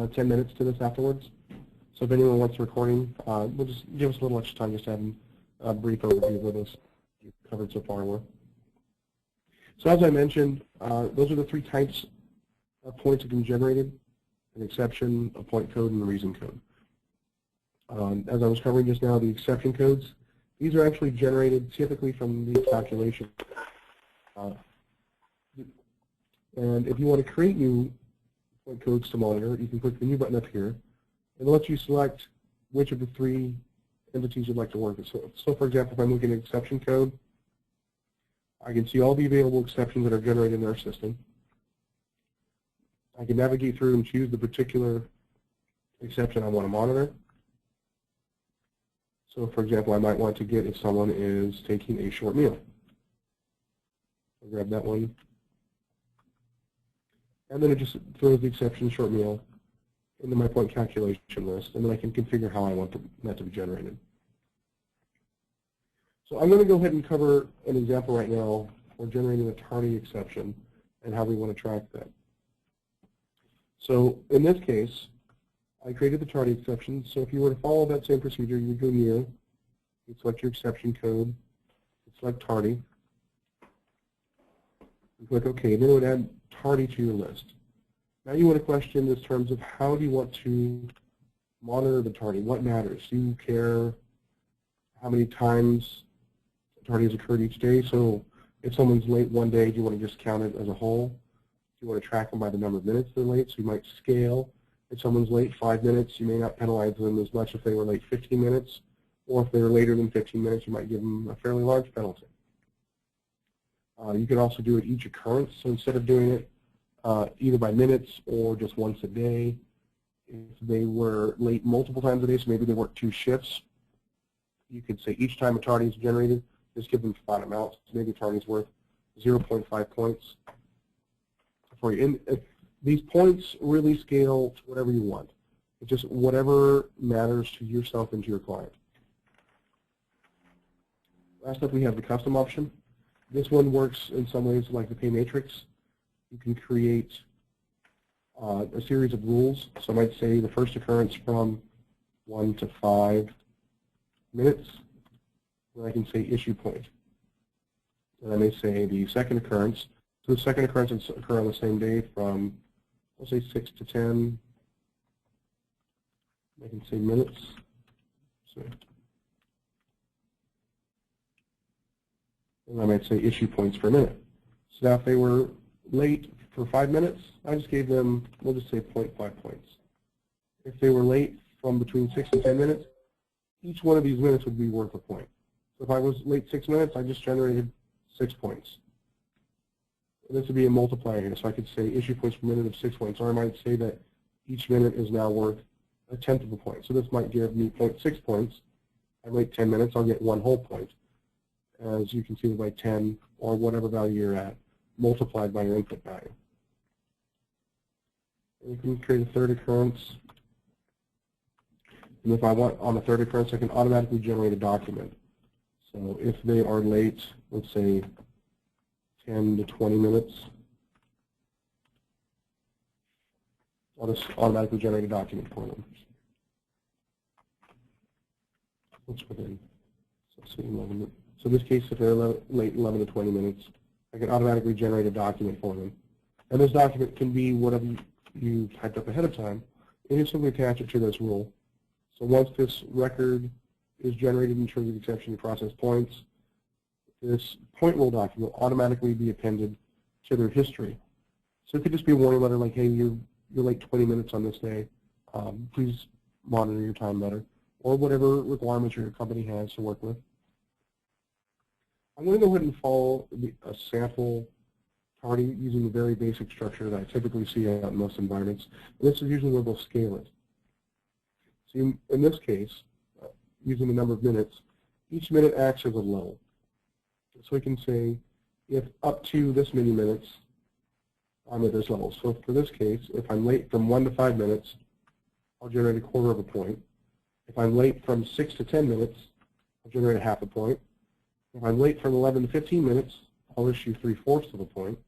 10 minutes to this afterwards. So if anyone wants a recording, we'll just give us a little extra time just to have a brief overview of what you've covered so far. So as I mentioned, those are the three types of points that can be generated: an exception, a point code, and a reason code. As I was covering just now, the exception codes, these are actually generated typically from the calculation. And if you want to create new point codes to monitor, you can click the new button up here, and it lets you select which of the three entities you'd like to work with. So for example, if I'm looking at exception code, I can see all the available exceptions that are generated in our system. I can navigate through and choose the particular exception I want to monitor. So for example, I might want to get if someone is taking a short meal. I'll grab that one. And then it just throws the exception short meal into my point calculation list, and then I can configure how I want that to be generated. So I'm going to go ahead and cover an example right now for generating a tardy exception and how we want to track that. So in this case, I created the tardy exception. So if you were to follow that same procedure, you would go new, you'd select your exception code, you'd select tardy, and click OK. Then it would add tardy to your list. Now you want to question in terms of how do you want to monitor the tardy? What matters? Do you care how many times tardy has occurred each day? So if someone's late one day, do you want to just count it as a whole? Do you want to track them by the number of minutes they're late? So you might scale. If someone's late 5 minutes, you may not penalize them as much if they were late 15 minutes. Or if they were later than 15 minutes, you might give them a fairly large penalty. You could also do it each occurrence. So instead of doing it either by minutes or just once a day, if they were late multiple times a day, so maybe they worked 2 shifts, you could say each time a tardy is generated, just give them flat amounts. So maybe a tardy is worth 0.5 points for you. And these points really scale to whatever you want. It's just whatever matters to yourself and to your client. Last up, we have the custom option. This one works in some ways like the pay matrix. You can create a series of rules. So I might say the first occurrence from 1 to 5 minutes. Then I can say issue point. And I may say the second occurrence. So the second occurrence occur on the same day from, let's say, 6 to 10. I can say minutes. So, and I might say issue points per minute. So now if they were late for 5 minutes, I just gave them, we'll just say 0.5 points. If they were late from between 6 and 10 minutes, each one of these minutes would be worth a point. So if I was late 6 minutes, I just generated 6 points. And this would be a multiplier here, so I could say issue points per minute of 6 points, or I might say that each minute is now worth 1/10 of a point. So this might give me 0.6 points. I wait 10 minutes, I'll get 1 whole point. As you can see by 10, or whatever value you're at, multiplied by your input value. And you can create a third occurrence. And if I want on the third occurrence, I can automatically generate a document. So if they are late, let's say 10 to 20 minutes, I'll just automatically generate a document for them. What's within? So let's see, 11 minutes. So in this case, if they're late 11 to 20 minutes, I can automatically generate a document for them. And this document can be whatever you typed up ahead of time, and you simply attach it to this rule. So once this record is generated in terms of exception to process points, this point rule document will automatically be appended to their history. So it could just be a warning letter like, hey, you're late 20 minutes on this day. Please monitor your time better, or whatever requirements your company has to work with. I'm going to go ahead and follow a sample tardy using the very basic structure that I typically see out in most environments. And this is usually where we'll scale it. So in this case, using the number of minutes, each minute acts as a level. So we can say if up to this many minutes, I'm at this level. So for this case, if I'm late from 1 to 5 minutes, I'll generate 1/4 of a point. If I'm late from 6 to 10 minutes, I'll generate 1/2 a point. If I'm late from 11 to 15 minutes, I'll issue 3/4 of a point.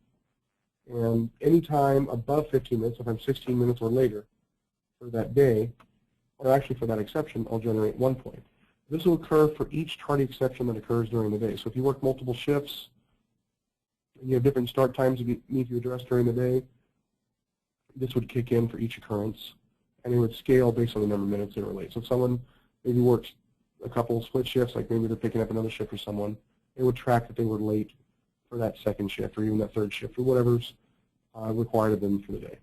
And any time above 15 minutes, if I'm 16 minutes or later, for that day, or actually for that exception, I'll generate 1 point. This will occur for each tardy exception that occurs during the day. So if you work multiple shifts, and you have different start times that you need to address during the day, this would kick in for each occurrence, and it would scale based on the number of minutes they were late. So if someone maybe works a couple of split shifts, like maybe they're picking up another shift for someone, it would track that they were late for that second shift or even that third shift or whatever's required of them for the day.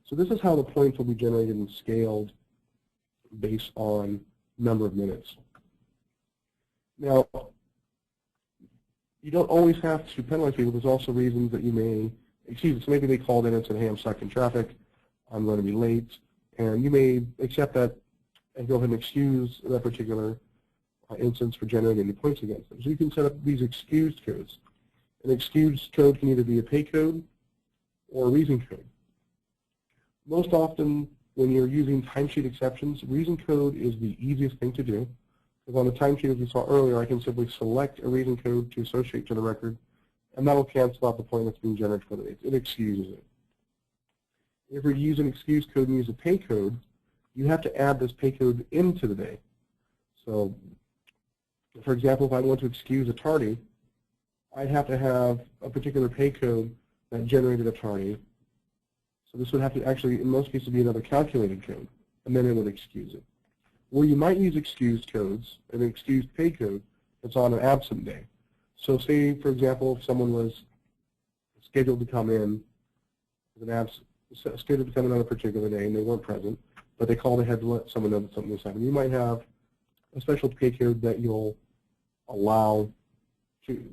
So this is how the points will be generated and scaled based on number of minutes. Now, you don't always have to penalize people. There's also reasons that you may excuse it. So maybe they called in and said, hey, I'm stuck in traffic, I'm going to be late, and you may accept that and go ahead and excuse that particular instance for generating any points against them. So you can set up these excused codes. An excused code can either be a pay code or a reason code. Most often, when you're using timesheet exceptions, reason code is the easiest thing to do. Because on the timesheet, as we saw earlier, I can simply select a reason code to associate to the record, and that will cancel out the point that's being generated for the day. It excuses it. If you use an excuse code and use a pay code, you have to add this pay code into the day. So, for example, if I want to excuse a tardy, I'd have to have a particular pay code that generated a tardy. So this would have to actually, in most cases, be another calculated code, and then it would excuse it. Where you might use excused codes, an excused pay code, that's on an absent day. So say, for example, if someone was scheduled to come in, scheduled to come in on a particular day, and they weren't present, but they called ahead to let someone know that something was happening. You might have a special pay code that you'll allow,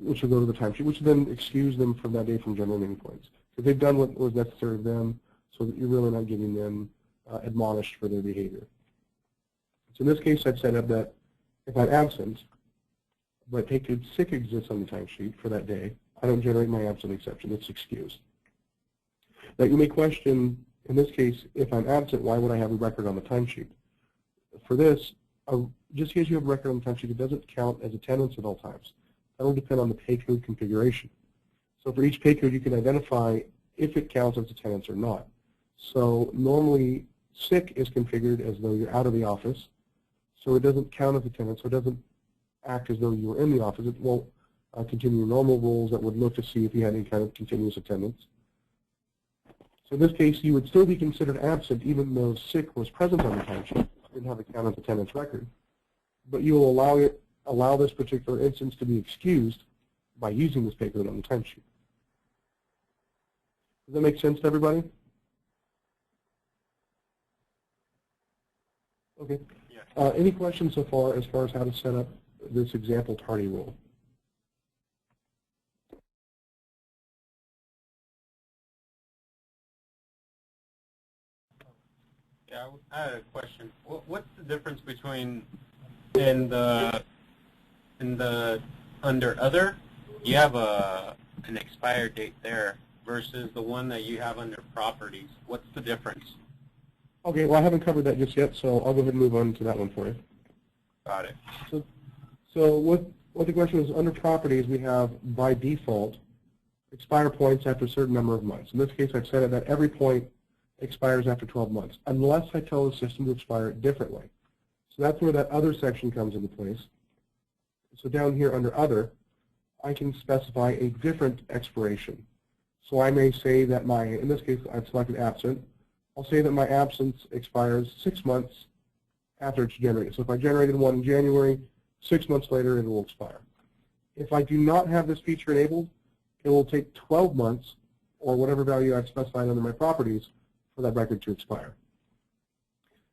which will go to the timesheet, which will then excuse them from that day from generating points. Because they've done what was necessary of them, so that you're really not getting them admonished for their behavior. So in this case, I've set up that if I'm absent, but pay code sick exists on the timesheet for that day, I don't generate my absent exception. It's excused. Now you may question, in this case, if I'm absent, why would I have a record on the timesheet? For this, just because you have a record on the timesheet, it doesn't count as attendance at all times. That will depend on the pay code configuration. So for each pay code, you can identify if it counts as attendance or not. So normally, sick is configured as though you're out of the office, so it doesn't count as attendance, so it doesn't act as though you were in the office. It won't continue normal rules that would look to see if you had any kind of continuous attendance. So in this case, you would still be considered absent even though sick was present on the timesheet. Didn't have a count as attendance record. But you will allow this particular instance to be excused by using this pay code on the timesheet. Does that make sense to everybody? Okay. Yeah. Any questions so far as how to set up this example tardy rule? Yeah, I had a question. What's the difference between in the under other, you have an expired date there versus the one that you have under properties? What's the difference? Okay, well I haven't covered that just yet, so I'll go ahead and move on to that one for you. Got it. So what the question is, under properties we have by default expire points after a certain number of months. In this case I've set it that every point expires after 12 months, unless I tell the system to expire it differently. So that's where that other section comes into place. So down here under other, I can specify a different expiration. So I may say that in this case I've selected absent, I'll say that my absence expires 6 months after it's generated. So if I generated one in January, 6 months later it will expire. If I do not have this feature enabled, it will take 12 months, or whatever value I've specified under my properties, for that record to expire.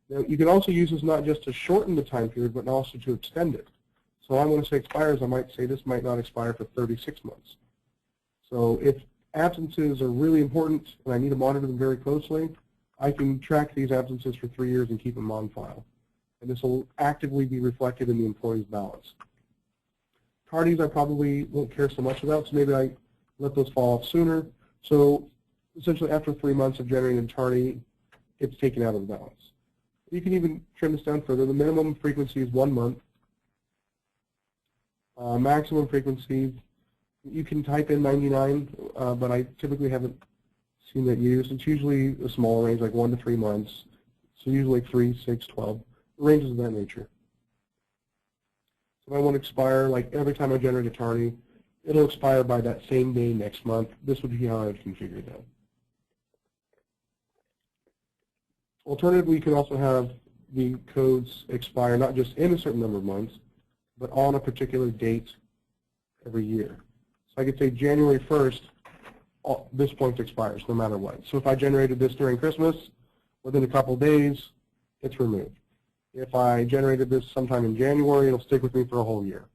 Now, you can also use this not just to shorten the time period, but also to extend it. So I want to say expires, I might say this might not expire for 36 months. So if absences are really important and I need to monitor them very closely, I can track these absences for 3 years and keep them on file. And this will actively be reflected in the employee's balance. Tardies I probably won't care so much about, so maybe I let those fall off sooner. So essentially after 3 months of generating a tardy, it's taken out of the balance. You can even trim this down further. The minimum frequency is 1 month. Maximum frequency, you can type in 99, but I typically haven't seen that used. It's usually a smaller range, like 1 to 3 months. So usually 3, 6, 12, ranges of that nature. So if I want to expire, like every time I generate a tardy, it'll expire by that same day next month. This would be how I would configure that. Alternatively, you can also have the codes expire not just in a certain number of months, but on a particular date every year. So I could say January 1st, this point expires no matter what. So if I generated this during Christmas, within a couple days, it's removed. If I generated this sometime in January, it'll stick with me for a whole year.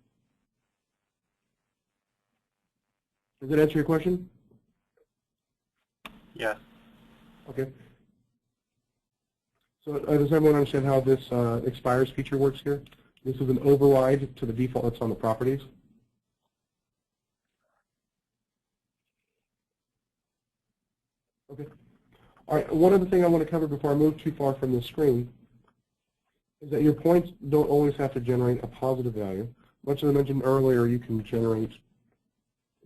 Does that answer your question? Yes. Okay. So does everyone understand how this expires feature works here? This is an override to the default that's on the properties. Okay. All right, one other thing I want to cover before I move too far from this screen is that your points don't always have to generate a positive value. Much as I mentioned earlier, you can generate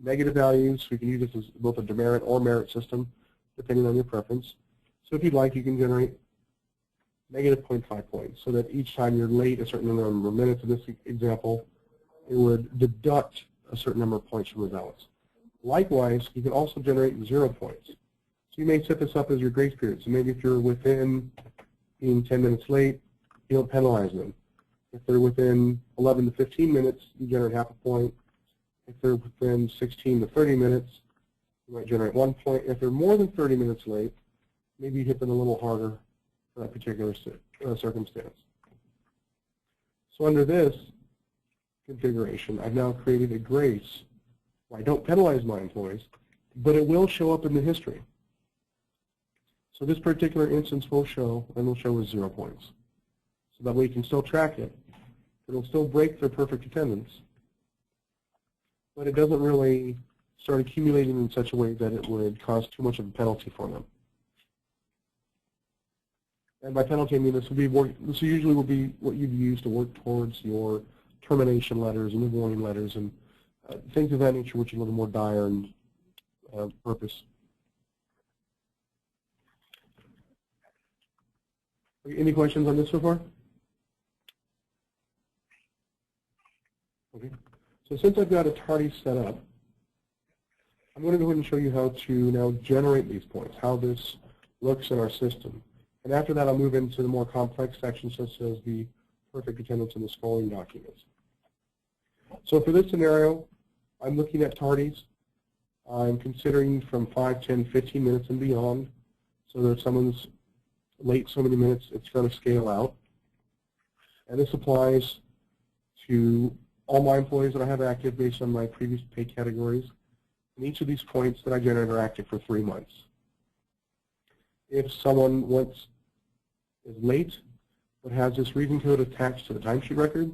negative values. We can use this as both a demerit or merit system, depending on your preference. So if you'd like, you can generate negative 0.5 points, so that each time you're late a certain number of minutes, in this example, it would deduct a certain number of points from the balance. Likewise, you can also generate 0 points. So you may set this up as your grace period. So maybe if you're within being 10 minutes late, you don't penalize them. If they're within 11 to 15 minutes, you generate half a point. If they're within 16 to 30 minutes, you might generate 1 point. If they're more than 30 minutes late, maybe you hit them a little harder for that particular circumstance. So under this configuration, I've now created a grace where I don't penalize my employees, but it will show up in the history. So this particular instance will show, and will show as 0 points. So that way you can still track it. It'll still break their perfect attendance, but it doesn't really start accumulating in such a way that it would cause too much of a penalty for them. And by penalty, I mean this usually will be what you've used to work towards your termination letters and your warning letters and things of that nature, which are a little more dire and purpose. Any questions on this so far? Okay. So since I've got a tardy set up, I'm going to go ahead and show you how to now generate these points, how this looks in our system. And after that, I'll move into the more complex sections, such as the perfect attendance and the scoring documents. So for this scenario, I'm looking at tardies. I'm considering from 5, 10, 15 minutes and beyond. So that if someone's late so many minutes, it's going to scale out. And this applies to all my employees that I have active based on my previous pay categories. And each of these points that I generate are active for 3 months. If someone is late but has this reason code attached to the timesheet record,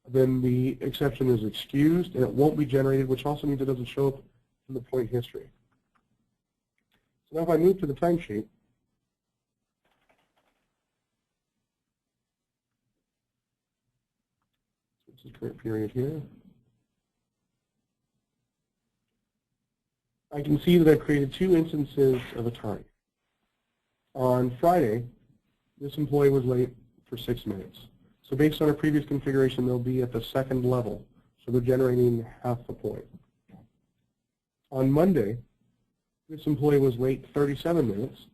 then the exception is excused and it won't be generated, which also means it doesn't show up in the point history. So now if I move to the timesheet, this is current period here, I can see that I've created 2 instances of a tardy. On Friday, this employee was late for 6 minutes. So based on our previous configuration, they'll be at the second level. So they're generating half a point. On Monday, this employee was late 37 minutes,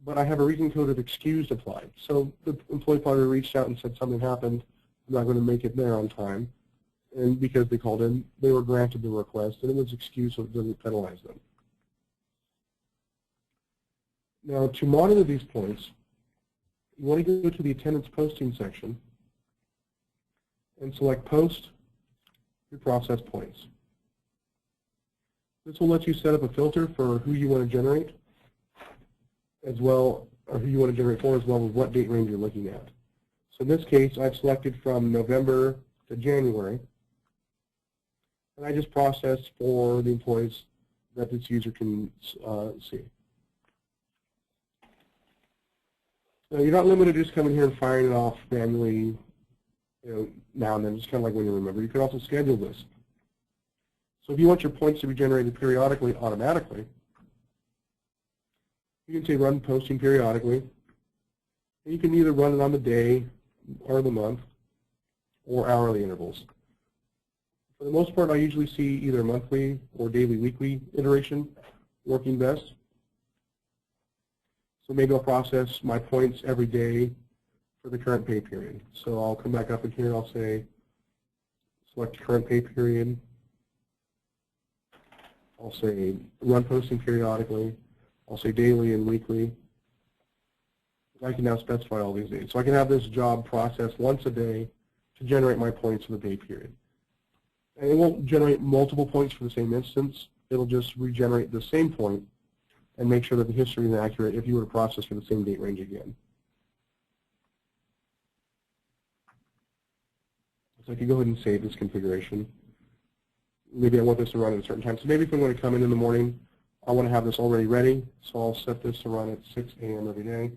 but I have a reason code of excused applied. So the employee probably reached out and said something happened, I'm not going to make it there on time. And because they called in, they were granted the request, and it was excused so it doesn't penalize them. Now, to monitor these points, you want to go to the attendance posting section and select Post your process points. This will let you set up a filter for who you want to generate, as well, or who you want to generate for, as well as what date range you're looking at. So in this case, I've selected from November to January, and I just processed for the employees that this user can see. Now, you're not limited to just coming here and firing it off manually, now and then, just kind of like when you remember. You can also schedule this. So if you want your points to be generated periodically automatically, You can say run posting periodically. And you can either run it on the day or the month or hourly intervals. For the most part, I usually see either monthly or daily, weekly iteration working best. So maybe I'll process my points every day for the current pay period. So I'll come back up in here and I'll say select current pay period. I'll say run posting periodically. I'll say daily and weekly. I can now specify all these days. So I can have this job processed once a day to generate my points for the pay period. And it won't generate multiple points for the same instance. It'll just regenerate the same point and make sure that the history is accurate if you were to process for the same date range again. So I can go ahead and save this configuration. Maybe I want this to run at a certain time. So maybe if I'm going to come in the morning, I want to have this already ready. So I'll set this to run at 6 a.m. every day.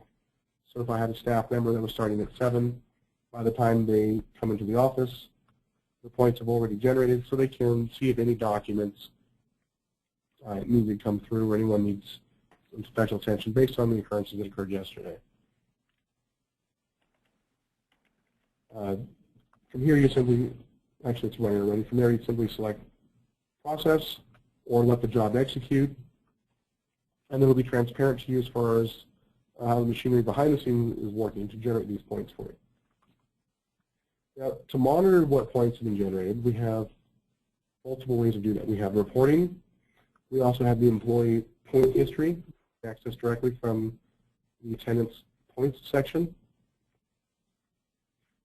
So if I had a staff member that was starting at 7, by the time they come into the office, the points have already generated so they can see if any documents need to come through or anyone needs some special attention based on the occurrences that occurred yesterday. From here you simply, actually it's running already, from there you simply select process or let the job execute, and it'll be transparent to you as far as how the machinery behind the scenes is working to generate these points for you. Now, to monitor what points have been generated, we have multiple ways to do that. We have reporting. We also have the employee point history, accessed directly from the attendance points section.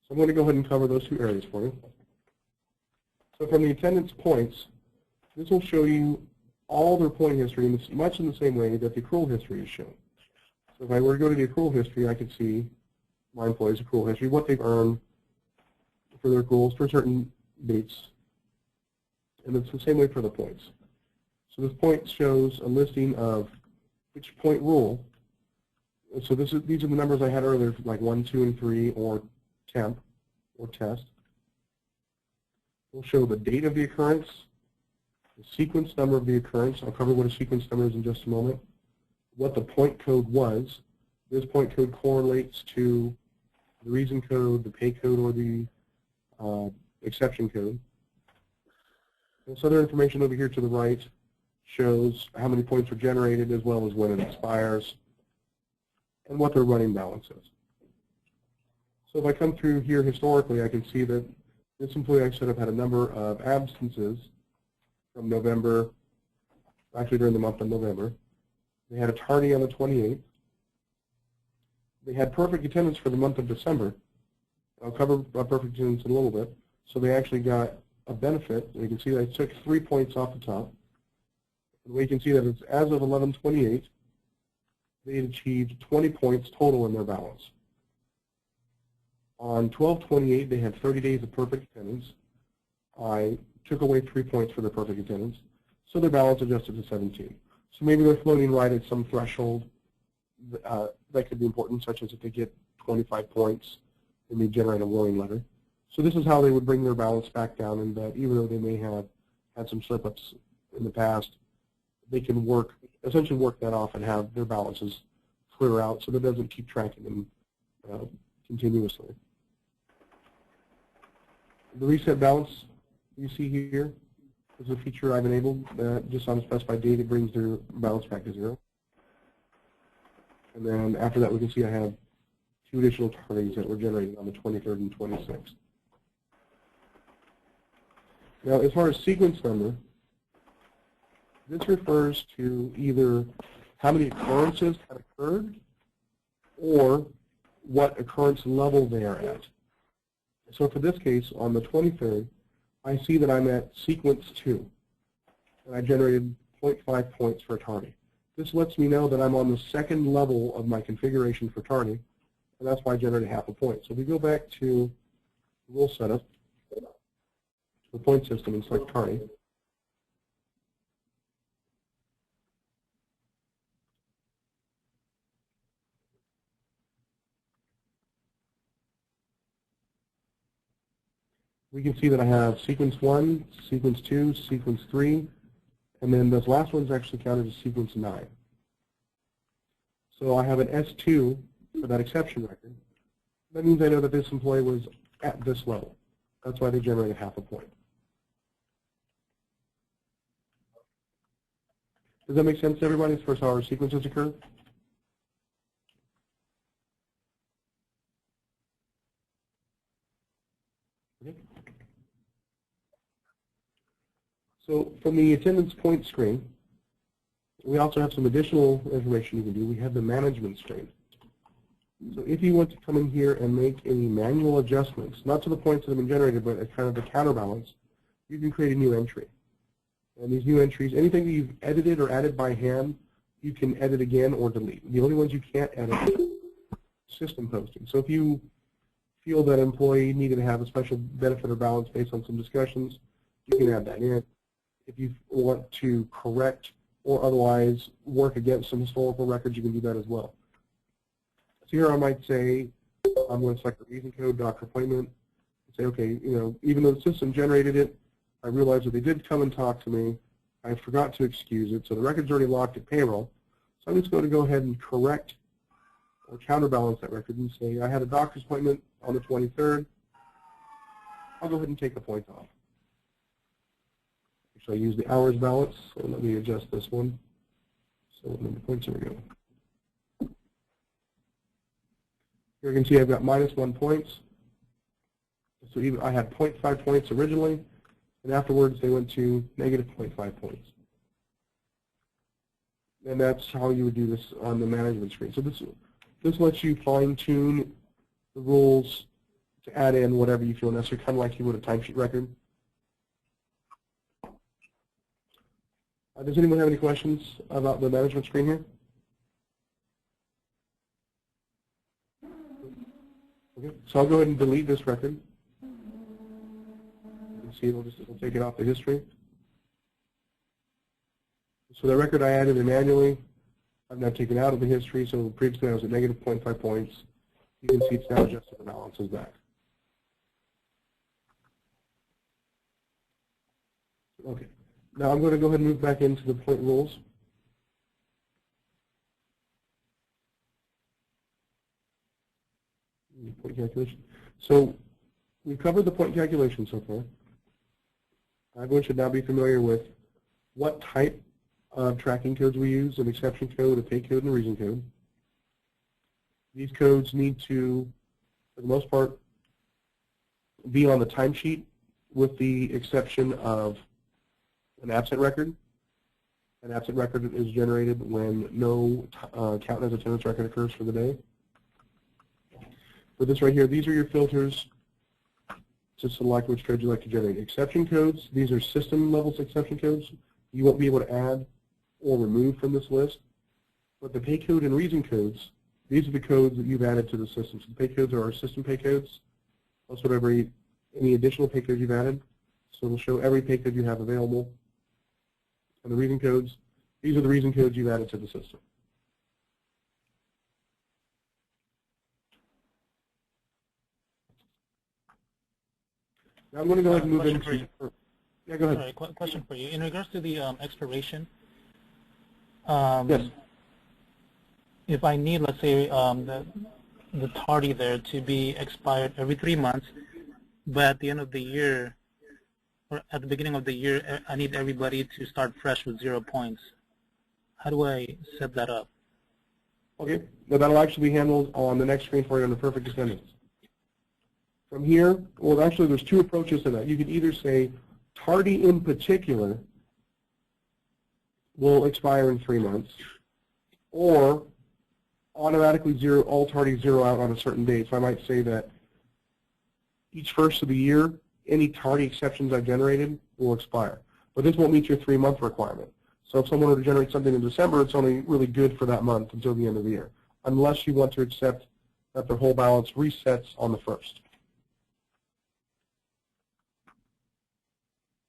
So I'm going to go ahead and cover those two areas for you. So from the attendance points, this will show you all their point history much in the same way that the accrual history is shown. So if I were to go to the accrual history, I could see my employees' accrual history, what they've earned for their accruals for certain dates. And it's the same way for the points. So this point shows a listing of which point rule. So these are the numbers I had earlier, like 1, 2, and 3, or temp, or test. We'll show the date of the occurrence, the sequence number of the occurrence. I'll cover what a sequence number is in just a moment. What the point code was. This point code correlates to the reason code, the pay code, or the exception code. This other information over here to the right shows how many points were generated as well as when it expires and what their running balance is. So if I come through here historically, I can see that this employee I set up had a number of absences from November, actually during the month of November. They had a tardy on the 28th. They had perfect attendance for the month of December. I'll cover perfect attendance in a little bit. So they actually got a benefit. You can see that I took 3 points off the top. And we can see that it's as of 11/28, they had achieved 20 points total in their balance. On 12/28, they had 30 days of perfect attendance. I took away 3 points for their perfect attendance, so their balance adjusted to 17. So maybe they're floating right at some threshold that could be important, such as if they get 25 points, they may generate a warning letter. So this is how they would bring their balance back down, and that even though they may have had some slip-ups in the past, they can essentially work that off and have their balances clear out so that it doesn't keep tracking them continuously. The reset balance you see here is a feature I've enabled. Just on a specified date, it brings their balance back to 0. And then after that, we can see I have 2 additional tardies that were generated on the 23rd and 26th. Now, as far as sequence number, this refers to either how many occurrences had occurred or what occurrence level they are at. So for this case, on the 23rd, I see that I'm at sequence 2, and I generated 0.5 points for tardy. This lets me know that I'm on the second level of my configuration for tardy, and that's why I generated half a point. So if we go back to rule setup, to the point system, and select tardy, we can see that I have sequence 1, sequence 2, sequence 3, and then this last one's actually counted as sequence 9. So I have an S2 for that exception record. That means I know that this employee was at this level. That's why they generated half a point. Does that make sense to everybody as far as how our sequences occur? Okay. So from the attendance point screen, we also have some additional information you can do. We have the management screen. So if you want to come in here and make any manual adjustments, not to the points that have been generated, but as kind of a counterbalance, you can create a new entry. And these new entries, anything that you've edited or added by hand, you can edit again or delete. The only ones you can't edit are system posting. So if you feel that an employee needed to have a special benefit or balance based on some discussions, you can add that in. If you want to correct or otherwise work against some historical records, you can do that as well. So here I might say, I'm going to select the reason code, doctor appointment, and say, okay, even though the system generated it, I realized that they did come and talk to me. I forgot to excuse it, so the record's already locked at payroll. So I'm just going to go ahead and correct or counterbalance that record and say I had a doctor's appointment on the 23rd. I'll go ahead and take the points off. So I use the hours balance, so let me adjust this one. So the points, here we go. Here you can see I've got -1 points. So even I had 0.5 points originally, and afterwards they went to -0.5 points. And that's how you would do this on the management screen. So this lets you fine-tune the rules to add in whatever you feel necessary, kind of like you would a timesheet record. Does anyone have any questions about the management screen here? Okay, so I'll go ahead and delete this record. You can see it'll take it off the history. So the record I added in manually, I've now taken out of the history. So previously I was at -0.5 points. You can see it's now adjusted the balances back. Okay. Now I'm going to go ahead and move back into the point rules. Point calculation. So we've covered the point calculation so far. Everyone should now be familiar with what type of tracking codes we use: an exception code, a pay code, and a reason code. These codes need to, for the most part, be on the timesheet with the exception of an absent record. An absent record is generated when no count as attendance record occurs for the day. For this right here, these are your filters to select which codes you like to generate. Exception codes, these are system level exception codes. You won't be able to add or remove from this list. But the pay code and reason codes, these are the codes that you've added to the system. So the pay codes are our system pay codes, plus whatever any additional pay codes you've added. So it'll show every pay code you have available. And the reason codes, these are the reason codes you've added to the system. Now I'm going to go ahead and move into. Yeah, go ahead. All right, question for you. In regards to the expiration, yes. If I need, let's say, the tardy there to be expired every 3 months, but at the end of the year, or at the beginning of the year, I need everybody to start fresh with 0 points. How do I set that up? Okay, now that'll actually be handled on the next screen for you under perfect attendance. From here, well, actually, there's two approaches to that. You could either say tardy in particular will expire in 3 months, or automatically all tardy zero out on a certain date. So I might say that each first of the year, any tardy exceptions I've generated will expire. But this won't meet your 3-month requirement. So if someone were to generate something in December, it's only really good for that month until the end of the year, unless you want to accept that their whole balance resets on the 1st.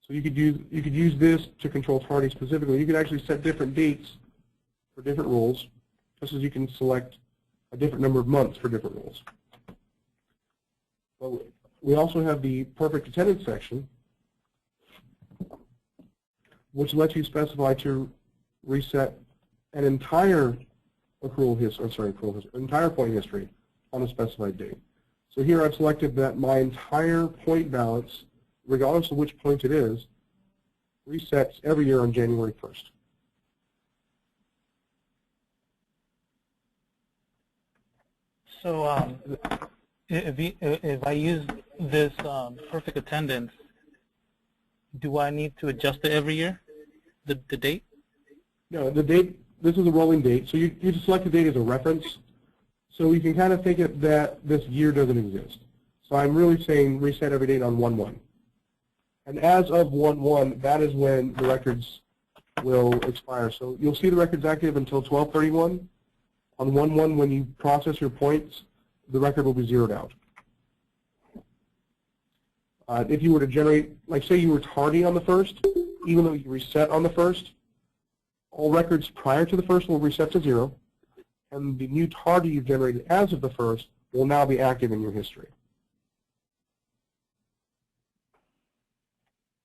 So you could use this to control tardy specifically. You could actually set different dates for different rules, just as you can select a different number of months for different rules. But we also have the perfect attendance section, which lets you specify to reset an entire entire point history on a specified date. So here I've selected that my entire point balance, regardless of which point it is, resets every year on January 1st. So if I use this perfect attendance, do I need to adjust it every year, the date? No, the date, this is a rolling date, so you just select the date as a reference. So you can kind of think of that this year doesn't exist. So I'm really saying reset every date on 1/1. And as of 1/1, that is when the records will expire. So you'll see the records active until 12/31. On 1/1, when you process your points, the record will be zeroed out. If you were to generate, like say you were tardy on the 1st, even though you reset on the 1st, all records prior to the 1st will reset to 0, and the new tardy you've generated as of the 1st will now be active in your history.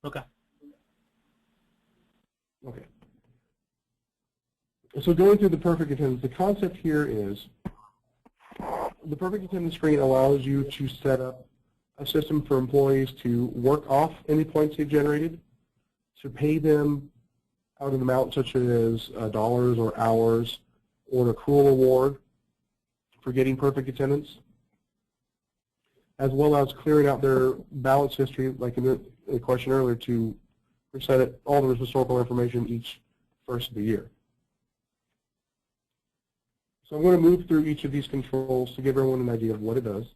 Okay. Okay. So going through the perfect attendance, the concept here is the perfect attendance screen allows you to set up a system for employees to work off any points they've generated, to pay them out an amount such as dollars or hours, or an accrual award for getting perfect attendance, as well as clearing out their balance history, like in the question earlier, to reset it, all the historical information each first of the year. So I'm going to move through each of these controls to give everyone an idea of what it does.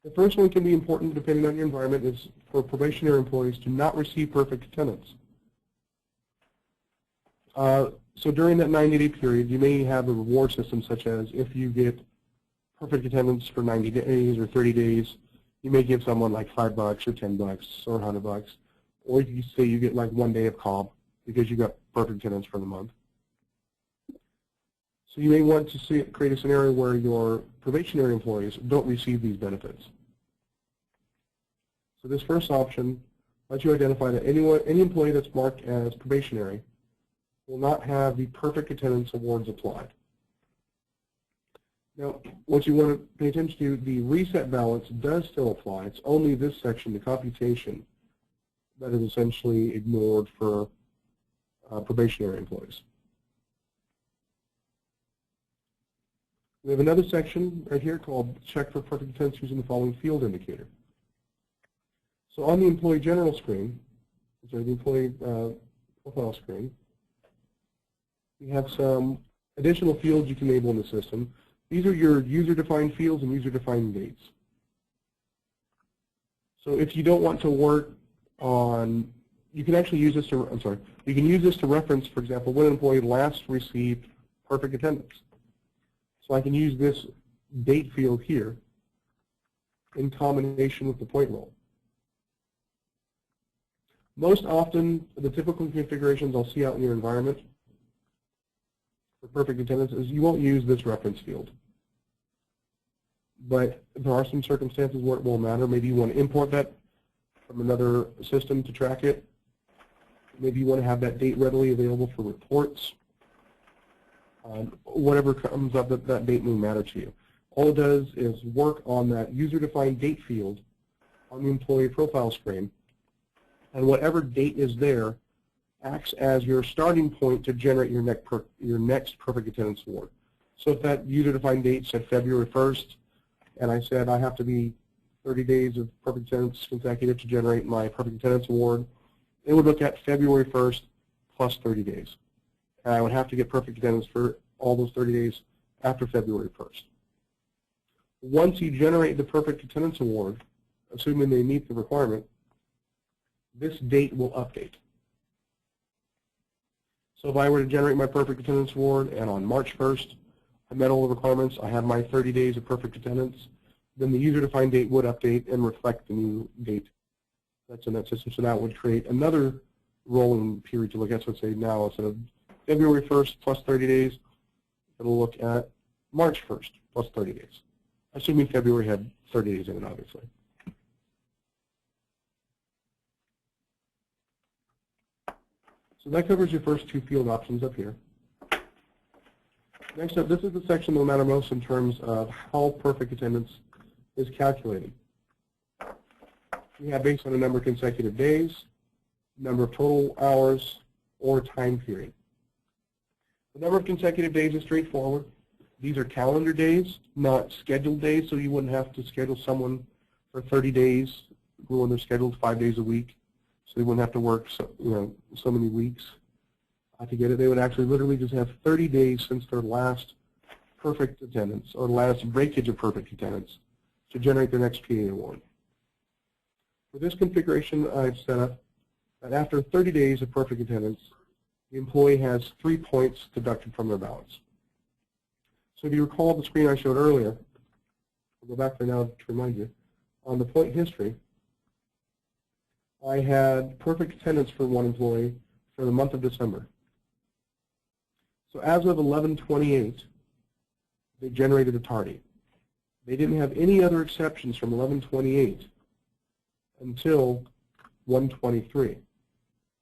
The first one can be important depending on your environment, is for probationary employees to not receive perfect attendance. So during that 90-day period, you may have a reward system such as if you get perfect attendance for 90 days or 30 days, you may give someone like $5 or $10 or $100, or you say you get like 1 day of comp because you got perfect attendance for the month. So you may want to create a scenario where your probationary employees don't receive these benefits. So this first option lets you identify that any employee that's marked as probationary will not have the perfect attendance awards applied. Now, what you want to pay attention to, the reset balance does still apply. It's only this section, the computation, that is essentially ignored for probationary employees. We have another section right here called Check for Perfect Attendance using the following field indicator. So on the employee general screen, sorry, the employee profile screen, we have some additional fields you can enable in the system. These are your user-defined fields and user-defined dates. So if you don't want to work on, you can actually use this to, you can use this to reference, for example, when an employee last received perfect attendance. So I can use this date field here in combination with the point roll. Most often, the typical configurations I'll see out in your environment for perfect attendance is you won't use this reference field. But there are some circumstances where it will matter. Maybe you want to import that from another system to track it. Maybe you want to have that date readily available for reports. Whatever comes up, that date may matter to you. All it does is work on that user-defined date field on the employee profile screen, and whatever date is there acts as your starting point to generate your next perfect attendance award. So if that user-defined date said February 1st, and I said I have to be 30 days of perfect attendance consecutive to generate my perfect attendance award, it would look at February 1st plus 30 days. And I would have to get perfect attendance for all those 30 days after February 1st. Once you generate the perfect attendance award, assuming they meet the requirement, this date will update. So if I were to generate my perfect attendance award and on March 1st I met all the requirements, I had my 30 days of perfect attendance, then the user-defined date would update and reflect the new date that's in that system. So that would create another rolling period to look at. So let's say now instead of February 1st plus 30 days, it'll look at March 1st plus 30 days, assuming February had 30 days in it, obviously. So that covers your first two field options up here. Next up, this is the section that will matter most in terms of how perfect attendance is calculated. We have based on a number of consecutive days, number of total hours, or time period. The number of consecutive days is straightforward. These are calendar days, not scheduled days, so you wouldn't have to schedule someone for 30 days when they're scheduled 5 days a week, so they wouldn't have to work so many weeks to get it. They would actually literally just have 30 days since their last perfect attendance or last breakage of perfect attendance to generate their next PA award. For this configuration, I've set up that after 30 days of perfect attendance, the employee has 3 points deducted from their balance. So if you recall the screen I showed earlier, I'll go back there now to remind you, on the point history, I had perfect attendance for one employee for the month of December. So as of 11/28, they generated a tardy. They didn't have any other exceptions from 11/28 until 1/23.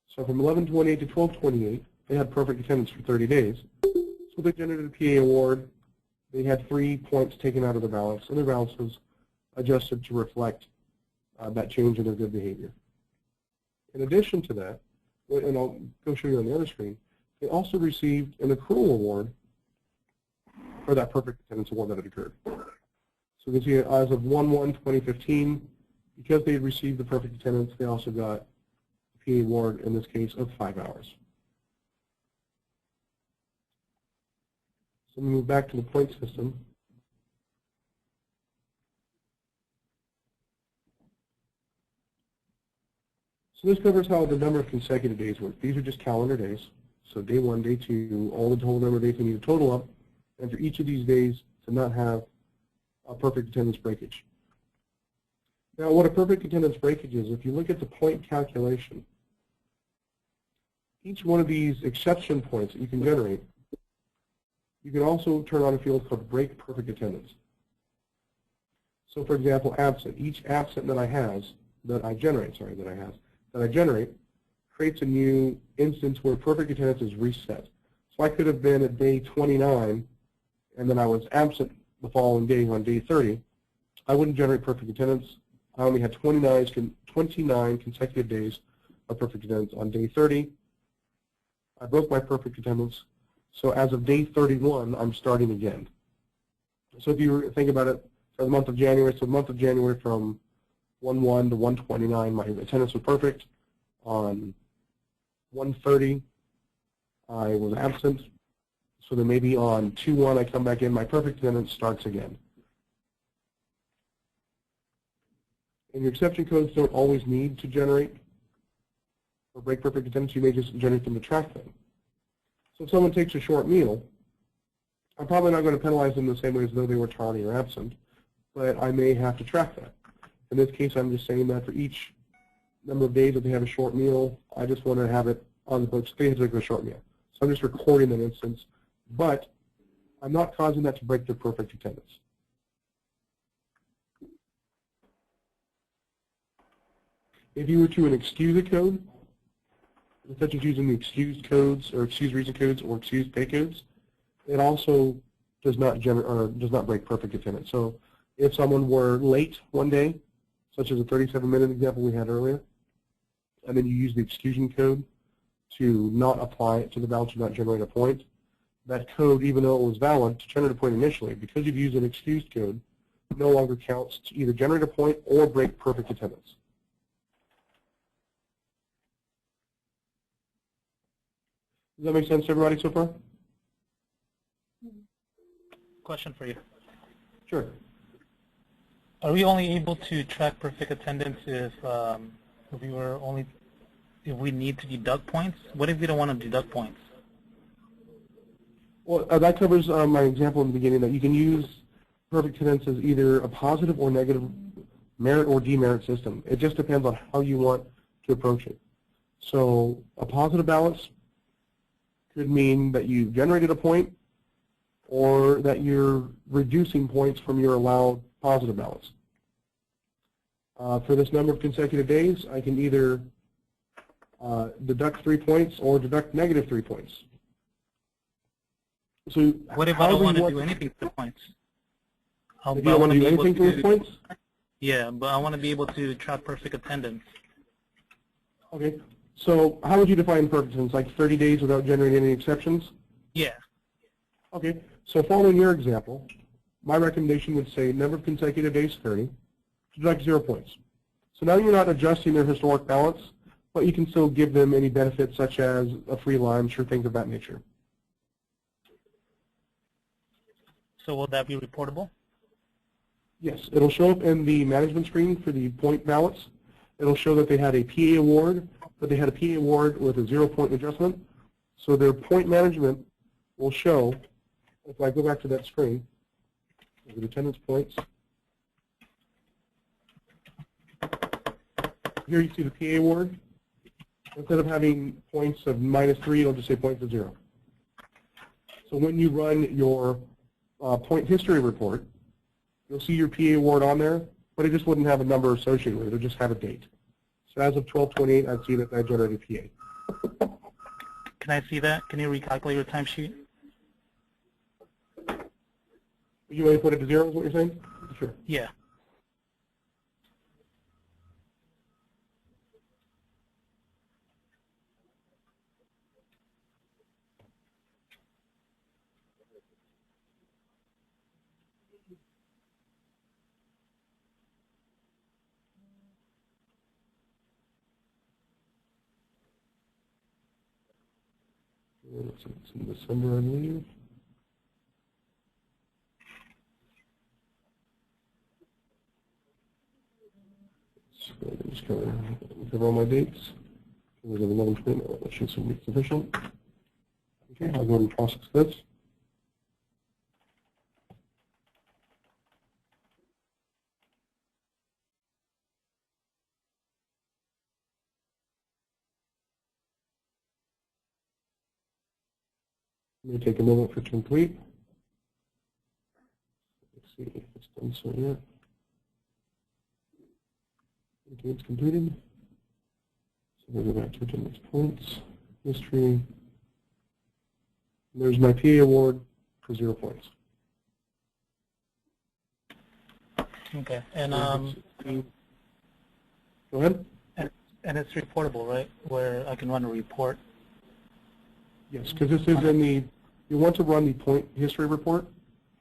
So from 11/28 to 12/28, they had perfect attendance for 30 days. So they generated a PA award. They had 3 points taken out of the balance, and their balance was adjusted to reflect that change in their good behavior. In addition to that, and I'll go show you on the other screen, they also received an accrual award for that perfect attendance award that had occurred. So you can see as of 1/1/2015, because they had received the perfect attendance, they also got a PA award, in this case, of 5 hours. So we move back to the point system. So this covers how the number of consecutive days work. These are just calendar days. So day 1, day 2, all the total number of days they need to total up, and for each of these days to not have a perfect attendance breakage. Now what a perfect attendance breakage is, if you look at the point calculation, each one of these exception points that you can generate, you can also turn on a field called break perfect attendance. So for example, absent. Each absent that I generate creates a new instance where perfect attendance is reset. So I could have been at day 29 and then I was absent the following day on day 30. I wouldn't generate perfect attendance. I only had 29 consecutive days of perfect attendance. On day 30, I broke my perfect attendance. So as of day 31, I'm starting again. So if you think about it, for the month of January, so the month of January from 1/1 to 1/29, my attendance was perfect. On 1/30, I was absent. So then maybe on 2/1, I come back in, my perfect attendance starts again. And your exception codes don't always need to generate or break perfect attendance. You may just generate them to track them. So if someone takes a short meal, I'm probably not going to penalize them the same way as though they were tardy or absent, but I may have to track that. In this case, I'm just saying that for each number of days that they have a short meal, I just want to have it on the books. They took a short meal. So I'm just recording that instance, but I'm not causing that to break their perfect attendance. If you were to excuse a code, such as using the excused codes or excused reason codes or excused pay codes, it also does not break perfect attendance. So if someone were late one day, such as a 37-minute example we had earlier, and then you use the exclusion code to not apply it to the balance, to not generate a point, that code, even though it was valid to generate a point initially, because you've used an excused code, no longer counts to either generate a point or break perfect attendance. Does that make sense to everybody so far? Question for you. Sure. Are we only able to track perfect attendance if we need to deduct points? What if we don't want to deduct points? Well, that covers my example in the beginning, that you can use perfect attendance as either a positive or negative merit or demerit system. It just depends on how you want to approach it. So a positive balance could mean that you generated a point or that you're reducing points from your allowed positive balance. For this number of consecutive days, I can either deduct 3 points or deduct negative 3 points. So What if I don't want to do anything with the points? If you don't want to do anything for the points? Yeah, but I want to be able to track perfect attendance. Okay. So how would you define perfect attendance? Like 30 days without generating any exceptions? Yeah. Okay. So following your example, my recommendation would say number of consecutive days 30, deduct 0 points. So now you're not adjusting their historic balance, but you can still give them any benefits such as a free lunch or things of that nature. So will that be reportable? Yes, it'll show up in the management screen for the point balance. It'll show that they had a PA award, but they had a PA award with a 0 point adjustment. So their point management will show, if I go back to that screen, the attendance points. Here you see the PA award. Instead of having points of -3, it'll just say points of 0. So when you run your point history report, you'll see your PA award on there, but it just wouldn't have a number associated with it. It'll just have a date. So as of 12/28, I'd see that I generated PA. Can I see that? Can you recalculate your timesheet? You want to put it to 0 is what you're saying? Sure. Yeah. It's in December, I believe. So I'm just going to cover all my dates. We're going to 11/20, that should be sufficient. Okay, I'll go ahead and process this. It may take a moment for it to complete. Let's see if it's done so yet. Okay, it's completed. So we'll go back to attendance points, history. There's my PA award for 0 points. Okay. And go ahead. and it's reportable, right? Where I can run a report. Yes, because this is in the, you want to run the point history report.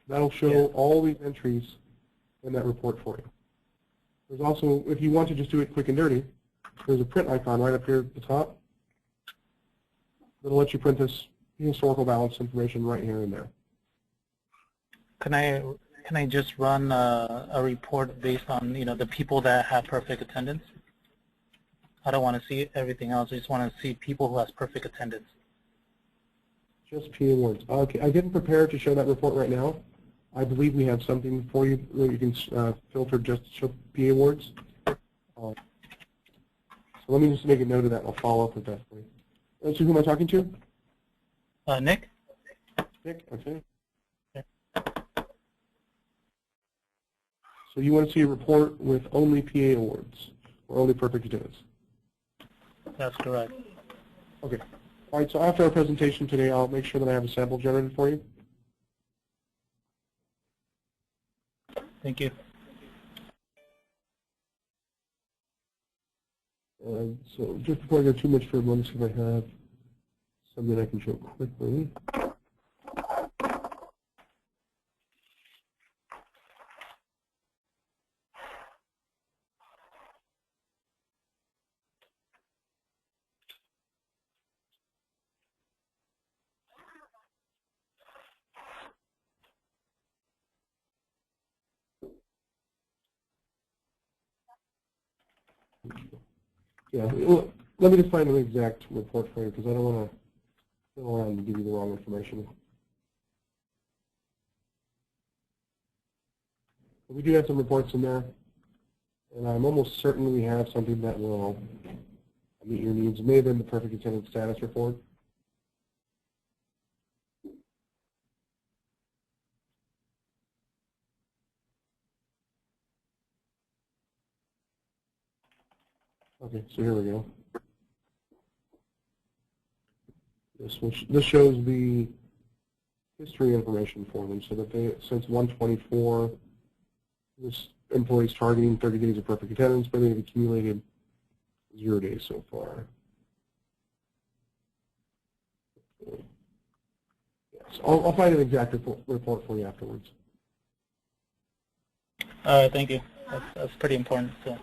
That'll show all these entries in that report for you. There's also, if you want to just do it quick and dirty, there's a print icon right up here at the top. That'll let you print this historical balance information right here and there. Can I just run a report based on the people that have perfect attendance? I don't want to see everything else. I just want to see people who has perfect attendance. Just PA awards. Okay, I didn't prepare to show that report right now. I believe we have something for you that you can filter just to show PA awards. So let me just make a note of that and I'll follow up with that for you. So who am I talking to? Nick? Nick, okay. So you want to see a report with only PA awards or only perfect attendance? That's correct. Okay. All right, so after our presentation today, I'll make sure that I have a sample generated for you. Thank you. So just before I go too much further, let me see if I have something I can show quickly. Yeah, well, let me just find an exact report for you because I don't want to go around and give you the wrong information. But we do have some reports in there, and I'm almost certain we have something that will meet your needs. It may have been the perfect attendance status report. Okay, so here we go. This shows the history information for them so that they, since 124, this employee's targeting 30 days of perfect attendance, but they've accumulated 0 days so far. Yes, I'll find an exact report for you afterwards. All right, thank you. That's pretty important. So.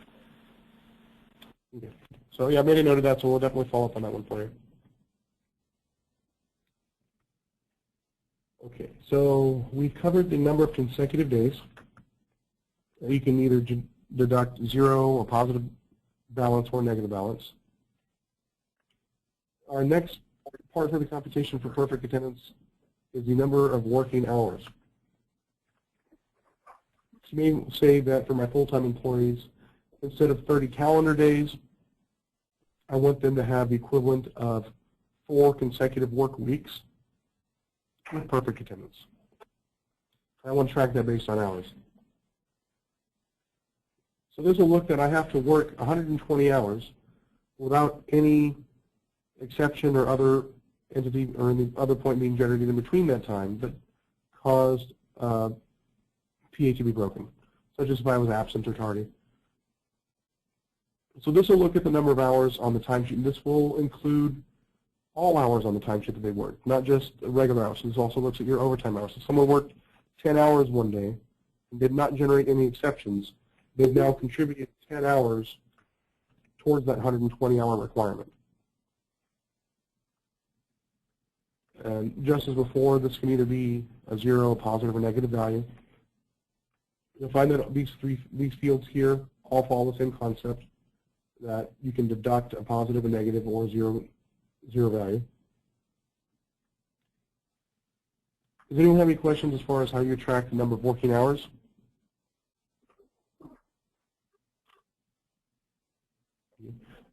Okay. So yeah, I made a note of that, so we'll definitely follow up on that one for you. Okay, so we covered the number of consecutive days. You can either deduct 0, a positive balance, or negative balance. Our next part for the computation for perfect attendance is the number of working hours. So you may say that for my full-time employees, instead of 30 calendar days, I want them to have the equivalent of 4 consecutive work weeks with perfect attendance. I want to track that based on hours. So this will look that I have to work 120 hours without any exception or other entity or any other point being generated in between that time that caused PA to be broken, such as if I was absent or tardy. So this will look at the number of hours on the timesheet. This will include all hours on the timesheet that they worked, not just regular hours. This also looks at your overtime hours. If someone worked 10 hours one day and did not generate any exceptions, they've now contributed 10 hours towards that 120-hour requirement. And just as before, this can either be a 0, a positive, or negative value. You'll find that these fields here all follow the same concept, that you can deduct a positive, a negative, or zero value. Does anyone have any questions as far as how you track the number of working hours?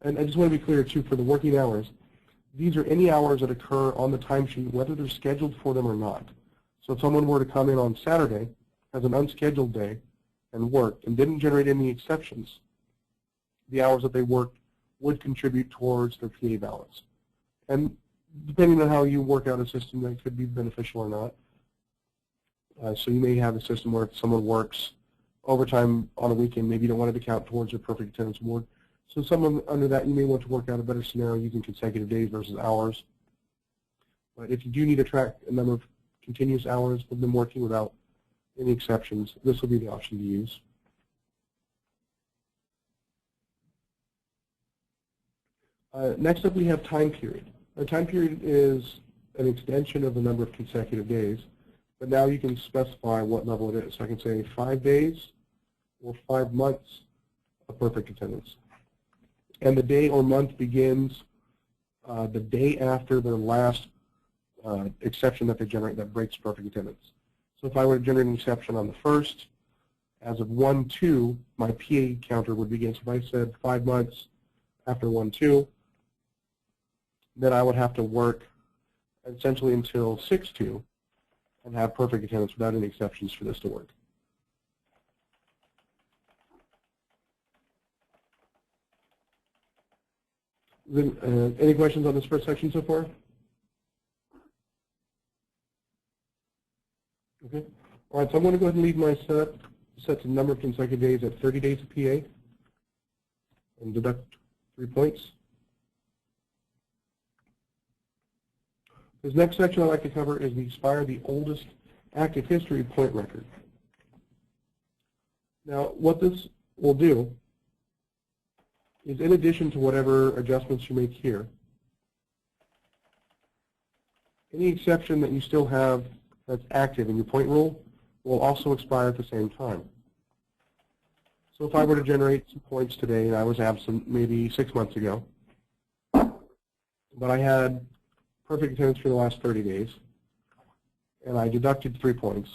And I just want to be clear, too, for the working hours, these are any hours that occur on the timesheet, whether they're scheduled for them or not. So if someone were to come in on Saturday as an unscheduled day and worked and didn't generate any exceptions, the hours that they worked would contribute towards their PA balance. And depending on how you work out a system, that could be beneficial or not. So you may have a system where if someone works overtime on a weekend, maybe you don't want it to count towards your perfect attendance award. So someone under that, you may want to work out a better scenario using consecutive days versus hours. But if you do need to track a number of continuous hours of them working without any exceptions, this will be the option to use. Next up, we have time period. A time period is an extension of the number of consecutive days, but now you can specify what level it is. So I can say 5 days or 5 months of perfect attendance. And the day or month begins the day after their last exception that they generate that breaks perfect attendance. So if I were to generate an exception on the 1st, as of 1-2, my PA counter would begin. So if I said 5 months after 1-2, then I would have to work essentially until 6-2 and have perfect attendance without any exceptions for this to work. Then, any questions on this first section so far? Okay. All right, so I'm going to go ahead and leave my set the number of consecutive days at 30 days of PA and deduct 3 points. This next section I'd like to cover is the expire the oldest active history point record. Now, what this will do is, in addition to whatever adjustments you make here, any exception that you still have that's active in your point rule will also expire at the same time. So if I were to generate some points today and I was absent maybe 6 months ago, but I had perfect attendance for the last 30 days, and I deducted 3 points.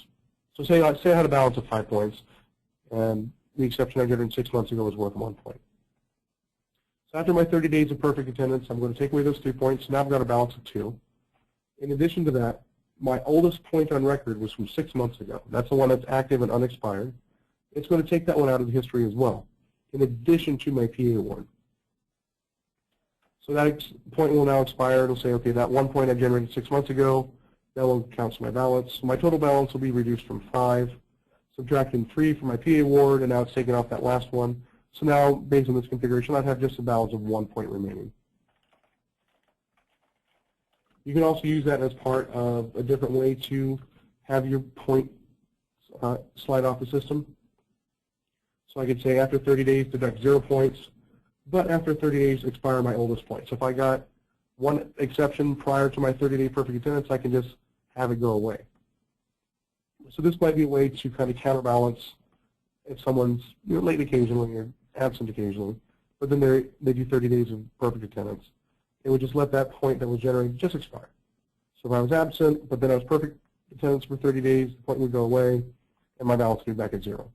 So say I had a balance of 5 points, and the exception I generated 6 months ago was worth 1 point. So after my 30 days of perfect attendance, I'm going to take away those 3 points. Now I've got a balance of 2. In addition to that, my oldest point on record was from 6 months ago. That's the one that's active and unexpired. It's going to take that one out of the history as well, in addition to my PA award. So that point will now expire. It'll say, okay, that 1 point I generated 6 months ago That will count my balance. So my total balance will be reduced from 5, subtracting 3 from my PA award, and now it's taking off that last one. So now, based on this configuration, I'd have just a balance of 1 point remaining. You can also use that as part of a different way to have your point slide off the system. So I could say after 30 days deduct 0 points, but after 30 days expire my oldest point. So if I got one exception prior to my 30-day perfect attendance, I can just have it go away. So this might be a way to kind of counterbalance if someone's late occasionally or absent occasionally, but then they do 30 days of perfect attendance. It would just let that point that was generated just expire. So if I was absent, but then I was perfect attendance for 30 days, the point would go away, and my balance would be back at 0.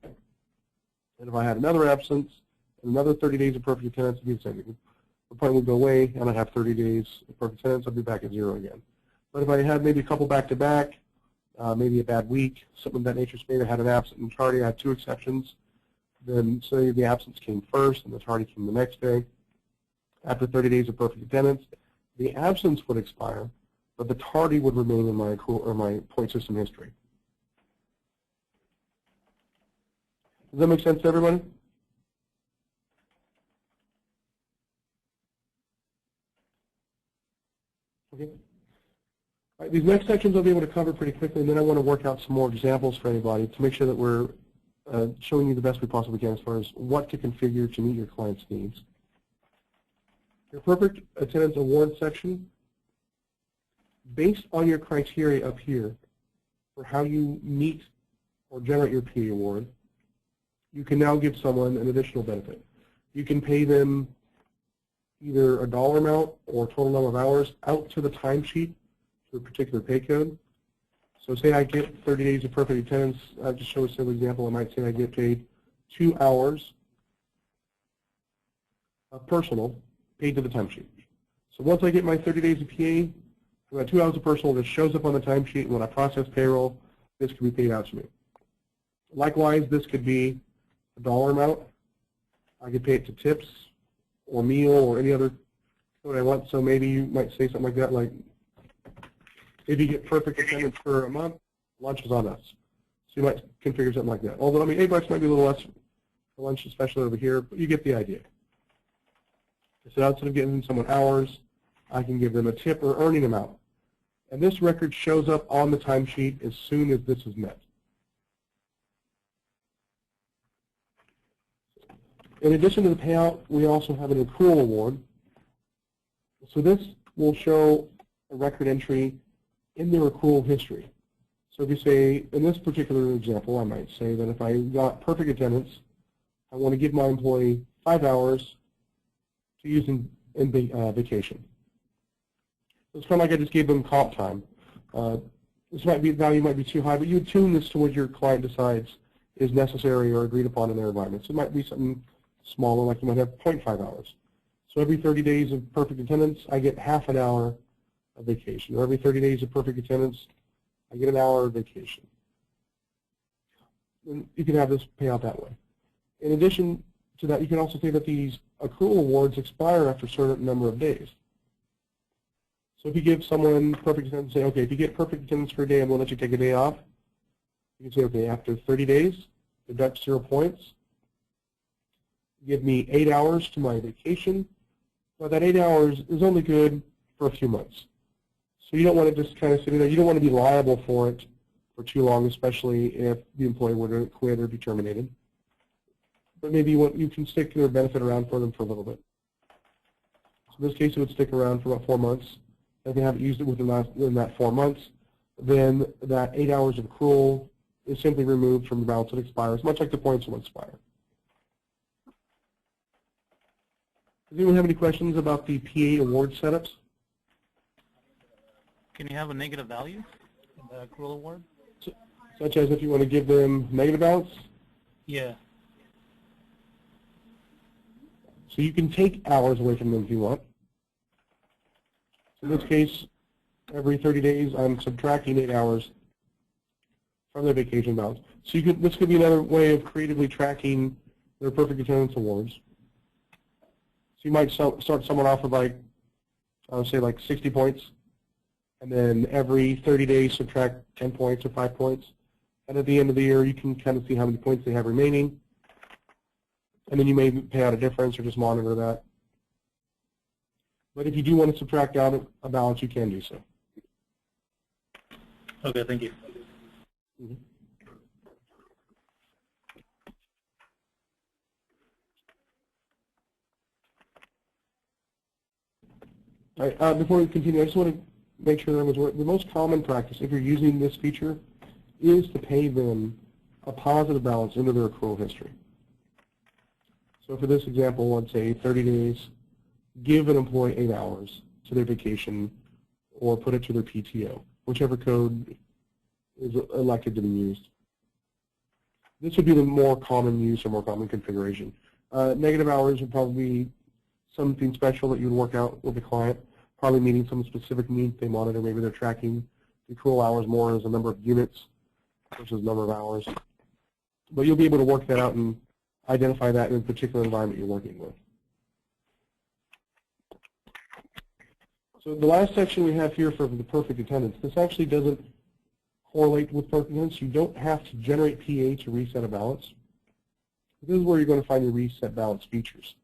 And if I had another absence, and another 30 days of perfect attendance, it would be the same thing. The point would go away, and I'd have 30 days of perfect attendance, I'd be back at 0 again. But if I had maybe a couple back-to-back, maybe a bad week, something of that nature, so maybe I had an absent and tardy, I had 2 exceptions, then say the absence came first and the tardy came the next day. After 30 days of perfect attendance, the absence would expire, but the tardy would remain in my accrual or my point system history. Does that make sense to everybody? Okay. All right, these next sections I'll be able to cover pretty quickly, and then I want to work out some more examples for anybody to make sure that we're showing you the best we possibly can as far as what to configure to meet your client's needs. Your perfect attendance award section, based on your criteria up here for how you meet or generate your PA award, you can now give someone an additional benefit. You can pay them either a dollar amount or total number of hours out to the timesheet to a particular pay code. So say I get 30 days of perfect attendance. I'll just show a simple example. I might say I get paid 2 hours of personal paid to the timesheet. So once I get my 30 days of PA, I've got 2 hours of personal that shows up on the timesheet, and when I process payroll, this can be paid out to me. Likewise, this could be a dollar amount. I could pay it to tips or meal or any other code I want. So maybe you might say something like that, like if you get perfect attendance for a month, lunch is on us. So you might configure something like that. Although, I mean, $8 might be a little less for lunch, especially over here, but you get the idea. So instead of giving someone hours, I can give them a tip or earning amount. And this record shows up on the timesheet as soon as this is met. In addition to the payout, we also have an accrual award. So this will show a record entry in their accrual history. So if you say, in this particular example, I might say that if I got perfect attendance, I want to give my employee 5 hours to use in vacation. It's kind of like I just gave them comp time. This might be, value might be too high, but you tune this to what your client decides is necessary or agreed upon in their environment. So it might be something smaller, like you might have 0.5 hours. So every 30 days of perfect attendance, I get half an hour of vacation. Or every 30 days of perfect attendance, I get an hour of vacation. And you can have this pay out that way. In addition to that, you can also say that these accrual awards expire after a certain number of days. So if you give someone perfect attendance, say, okay, if you get perfect attendance for a day, I'm going to let you take a day off. You can say, okay, after 30 days, deduct 0 points. Give me 8 hours to my vacation. But that 8 hours is only good for a few months. So you don't want to just kind of sit there. You don't want to be liable for it for too long, especially if the employee were to quit or be terminated. But maybe you can stick their benefit around for them for a little bit. So in this case, it would stick around for about 4 months. If they haven't used it within that 4 months, then that 8 hours of accrual is simply removed from the balance that expires, much like the points will expire. Does anyone have any questions about the PA award setups? Can you have a negative value in the accrual award? Such as if you want to give them negative balance? Yeah. So you can take hours away from them if you want. In this case, every 30 days, I'm subtracting 8 hours from their vacation balance. So this could be another way of creatively tracking their perfect attendance awards. So you might start someone off with like, I would say like 60 points, and then every 30 days subtract 10 points or 5 points. And at the end of the year, you can kind of see how many points they have remaining. And then you may pay out a difference or just monitor that. But if you do want to subtract out a balance, you can do so. Okay, thank you. Mm-hmm. All right, before we continue, I just want to make sure that the most common practice, if you're using this feature, is to pay them a positive balance into their accrual history. So for this example, let's say 30 days, give an employee 8 hours to their vacation or put it to their PTO, whichever code is elected to be used. This would be the more common use or more common configuration. Negative hours would probably be something special that you would work out with the client, probably meeting some specific needs they monitor. Maybe they're tracking the accrual hours more as a number of units versus number of hours. But you'll be able to work that out and identify that in a particular environment you're working with. So the last section we have here for the perfect attendance, this actually doesn't correlate with perfect attendance. You don't have to generate PA to reset a balance. This is where you're going to find your reset balance features.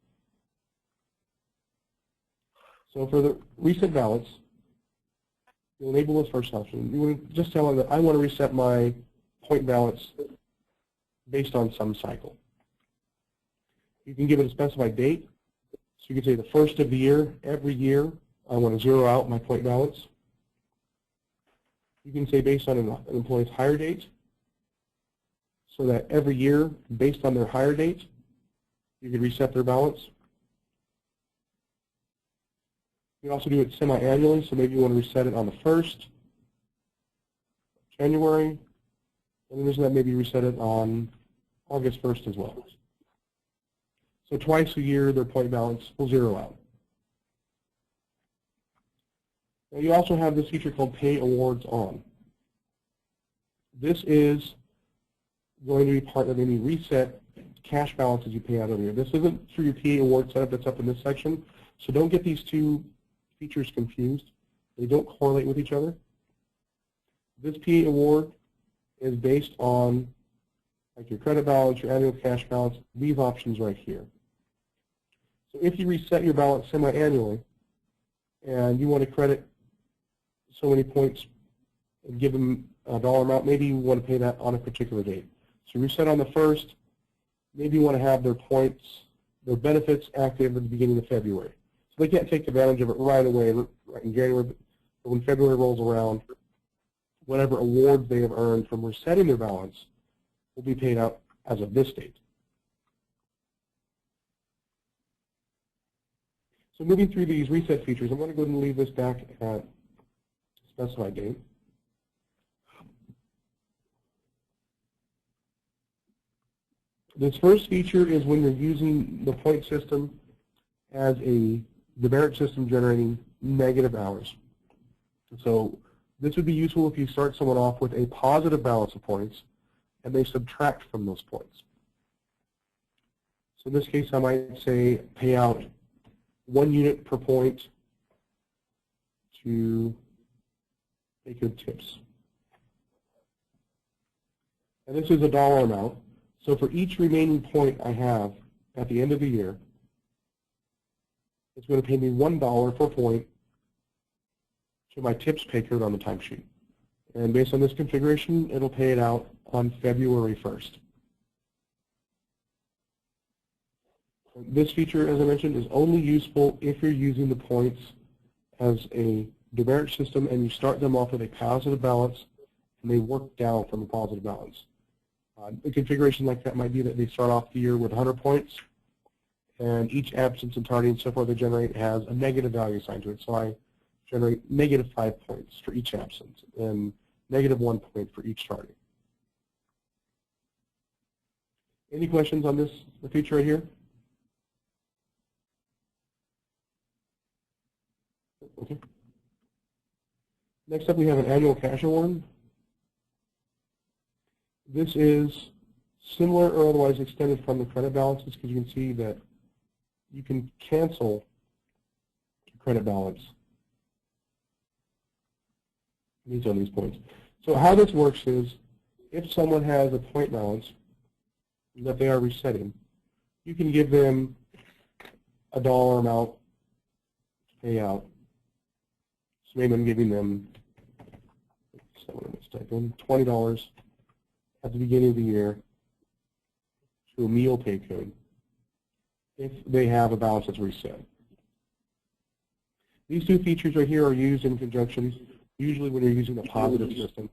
So for the reset balance, you'll enable this first option. You want to just tell them that I want to reset my point balance based on some cycle. You can give it a specified date. So you can say the first of the year, every year, I want to zero out my point balance. You can say based on an employee's hire date, so that every year, based on their hire date, you can reset their balance. You can also do it semi-annually, so maybe you want to reset it on the 1st, January, and then there's that maybe reset it on August 1st as well. So twice a year, their point balance will zero out. Now you also have this feature called Pay Awards On. This is going to be part of any reset cash balances you pay out over here. This isn't through your PA award setup that's up in this section, so don't get these two features confused. They don't correlate with each other. This PA award is based on like your credit balance, your annual cash balance, these options right here. So if you reset your balance semi-annually and you want to credit so many points and give them a dollar amount, maybe you want to pay that on a particular date. So reset on the 1st, maybe you want to have their points, their benefits active at the beginning of February. So they can't take advantage of it right away right in January, but when February rolls around, whatever awards they have earned from resetting their balance will be paid out as of this date. So moving through these reset features, I'm going to go ahead and leave this back at specified date. This first feature is when you're using the point system as the merit system generating negative hours. So this would be useful if you start someone off with a positive balance of points and they subtract from those points. So in this case, I might say pay out 1 unit per point to pay good tips. And this is a dollar amount. So for each remaining point I have at the end of the year, it's going to pay me $1 per point to my tips pay code on the timesheet. And based on this configuration, it'll pay it out on February 1st. This feature, as I mentioned, is only useful if you're using the points as a demerit system and you start them off with a positive balance and they work down from a positive balance. A configuration like that might be that they start off the year with 100 points and each absence and tardy and so forth they generate has a negative value assigned to it. So I generate negative 5 points for each absence and negative 1 point for each tardy. Any questions on this, the feature right here? Okay. Next up, we have an annual cash award. This is similar or otherwise extended from the credit balances because you can see that you can cancel your credit balance meets on these points. So how this works is, if someone has a point balance that they are resetting, you can give them a dollar amount to pay out. So maybe I'm giving them $20 at the beginning of the year to a meal pay code if they have a balance that's reset. These two features right here are used in conjunction, usually when you're using a positive system.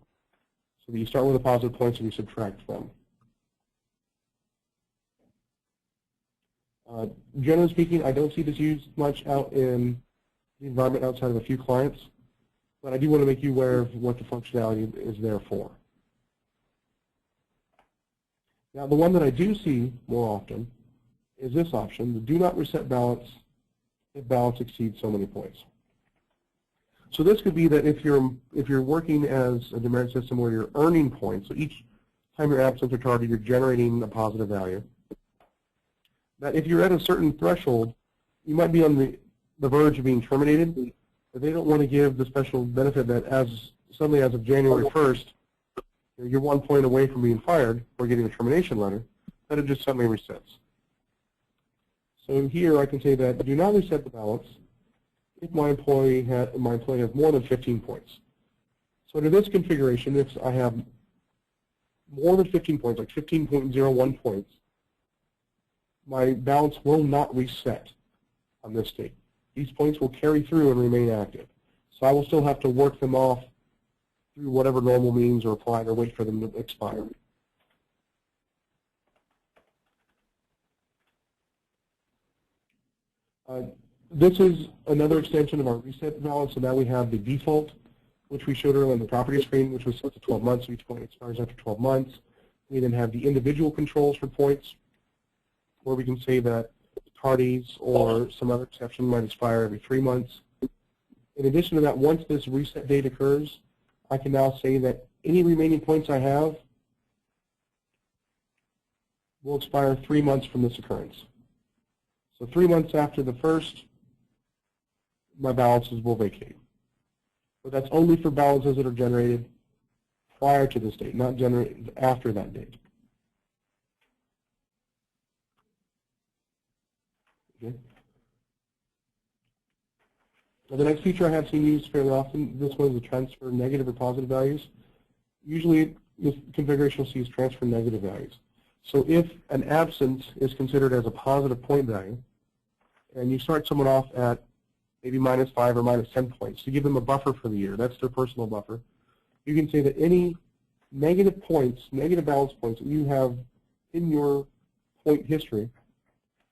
So you start with the positive points and you subtract them. Generally speaking, I don't see this used much out in the environment outside of a few clients, but I do want to make you aware of what the functionality is there for. Now, the one that I do see more often is this option, the do not reset balance if balance exceeds so many points. So this could be that if you're working as a demerit system where you're earning points, so each time you're absent or tardy, you're generating a positive value, that if you're at a certain threshold, you might be on the verge of being terminated, but they don't want to give the special benefit that suddenly as of January 1st, you're 1 point away from being fired or getting a termination letter, that it just suddenly resets. So here I can say that do not reset the balance if my employee has more than 15 points. So under this configuration, if I have more than 15 points, like 15.01 points, my balance will not reset on this date. These points will carry through and remain active. So I will still have to work them off through whatever normal means or apply or wait for them to expire. This is another extension of our reset balance, so now we have the default, which we showed earlier on the property screen, which was set to 12 months, so each point expires after 12 months. We then have the individual controls for points, where we can say that tardies or some other exception might expire every 3 months. In addition to that, once this reset date occurs, I can now say that any remaining points I have will expire 3 months from this occurrence. So 3 months after the first, my balances will vacate. But that's only for balances that are generated prior to this date, not generated after that date. Okay. Now the next feature I have seen used fairly often, this one is the transfer negative or positive values. Usually this configuration will see is transfer negative values. So if an absence is considered as a positive point value, and you start someone off at maybe -5 or -10 points to give them a buffer for the year, that's their personal buffer, you can say that any negative points, negative balance points that you have in your point history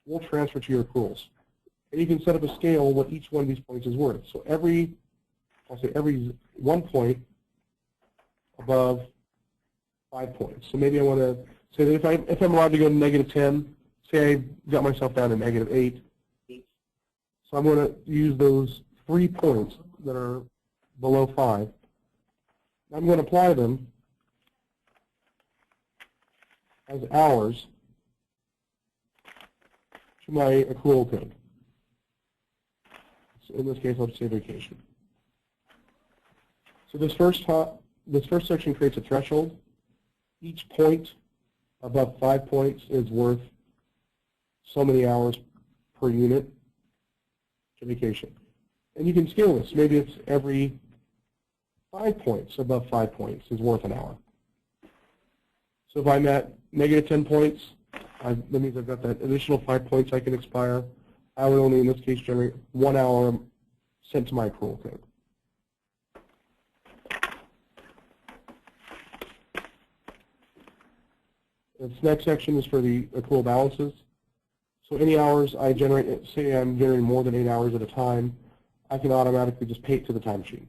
will transfer to your accruals. And you can set up a scale what each one of these points is worth. So every 1 point above 5 points. So maybe I want to say that if I'm allowed to go to -10, say I got myself down to -8, so I'm going to use those 3 points that are below 5. I'm going to apply them as hours to my accrual code. So in this case, I'll just say vacation. So this first section creates a threshold. Each point above 5 points is worth so many hours per unit to vacation. And you can scale this. Maybe it's every 5 points above 5 points is worth an hour. So if I'm at -10 points, that means I've got that additional 5 points I can expire. I would only, in this case, generate 1 hour sent to my accrual code. This next section is for the accrual balances. So any hours I generate, say I'm generating more than 8 hours at a time, I can automatically just pay it to the timesheet.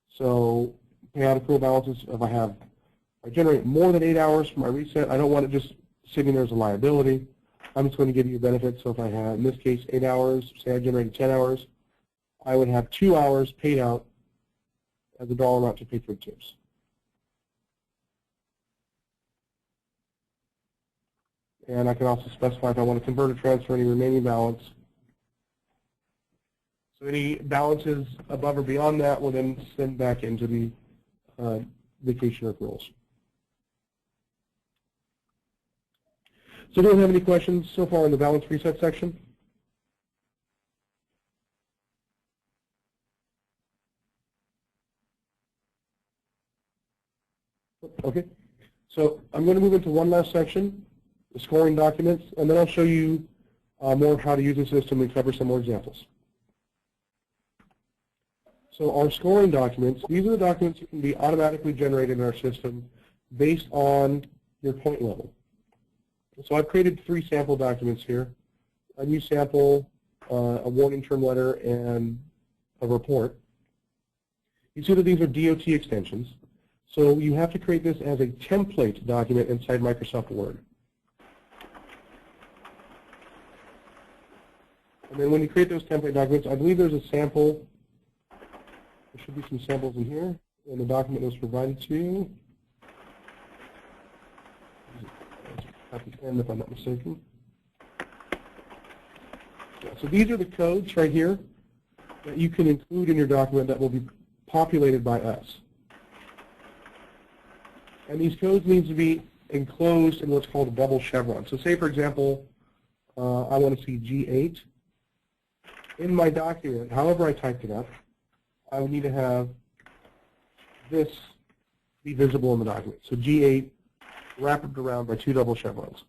So pay out accrual balances if I generate more than 8 hours for my reset, I don't want it just sitting there as a liability. I'm just going to give you a benefit. So if I have, in this case, 8 hours, say I generated 10 hours, I would have 2 hours paid out as a dollar amount to pay for tips. And I can also specify if I want to convert or transfer any remaining balance So any balances above or beyond that will then send back into the vacation accruals. So do we have any questions so far in the balance reset section? Okay. So I'm going to move into one last section, the scoring documents, and then I'll show you more of how to use the system and cover some more examples. So our scoring documents, these are the documents that can be automatically generated in our system based on your point level. So I've created 3 sample documents here, a new sample, a warning term letter, and a report. You see that these are DOT extensions. So you have to create this as a template document inside Microsoft Word. And then when you create those template documents, I believe there's a sample. There should be some samples in here in the document that was provided to you. At the end, if I'm not mistaken. Yeah, so these are the codes right here that you can include in your document that will be populated by us. And these codes need to be enclosed in what's called a double chevron. So say, for example, I want to see G8. In my document, however I typed it up, I would need to have this be visible in the document. So G8 wrapped around by 2 double chevrons.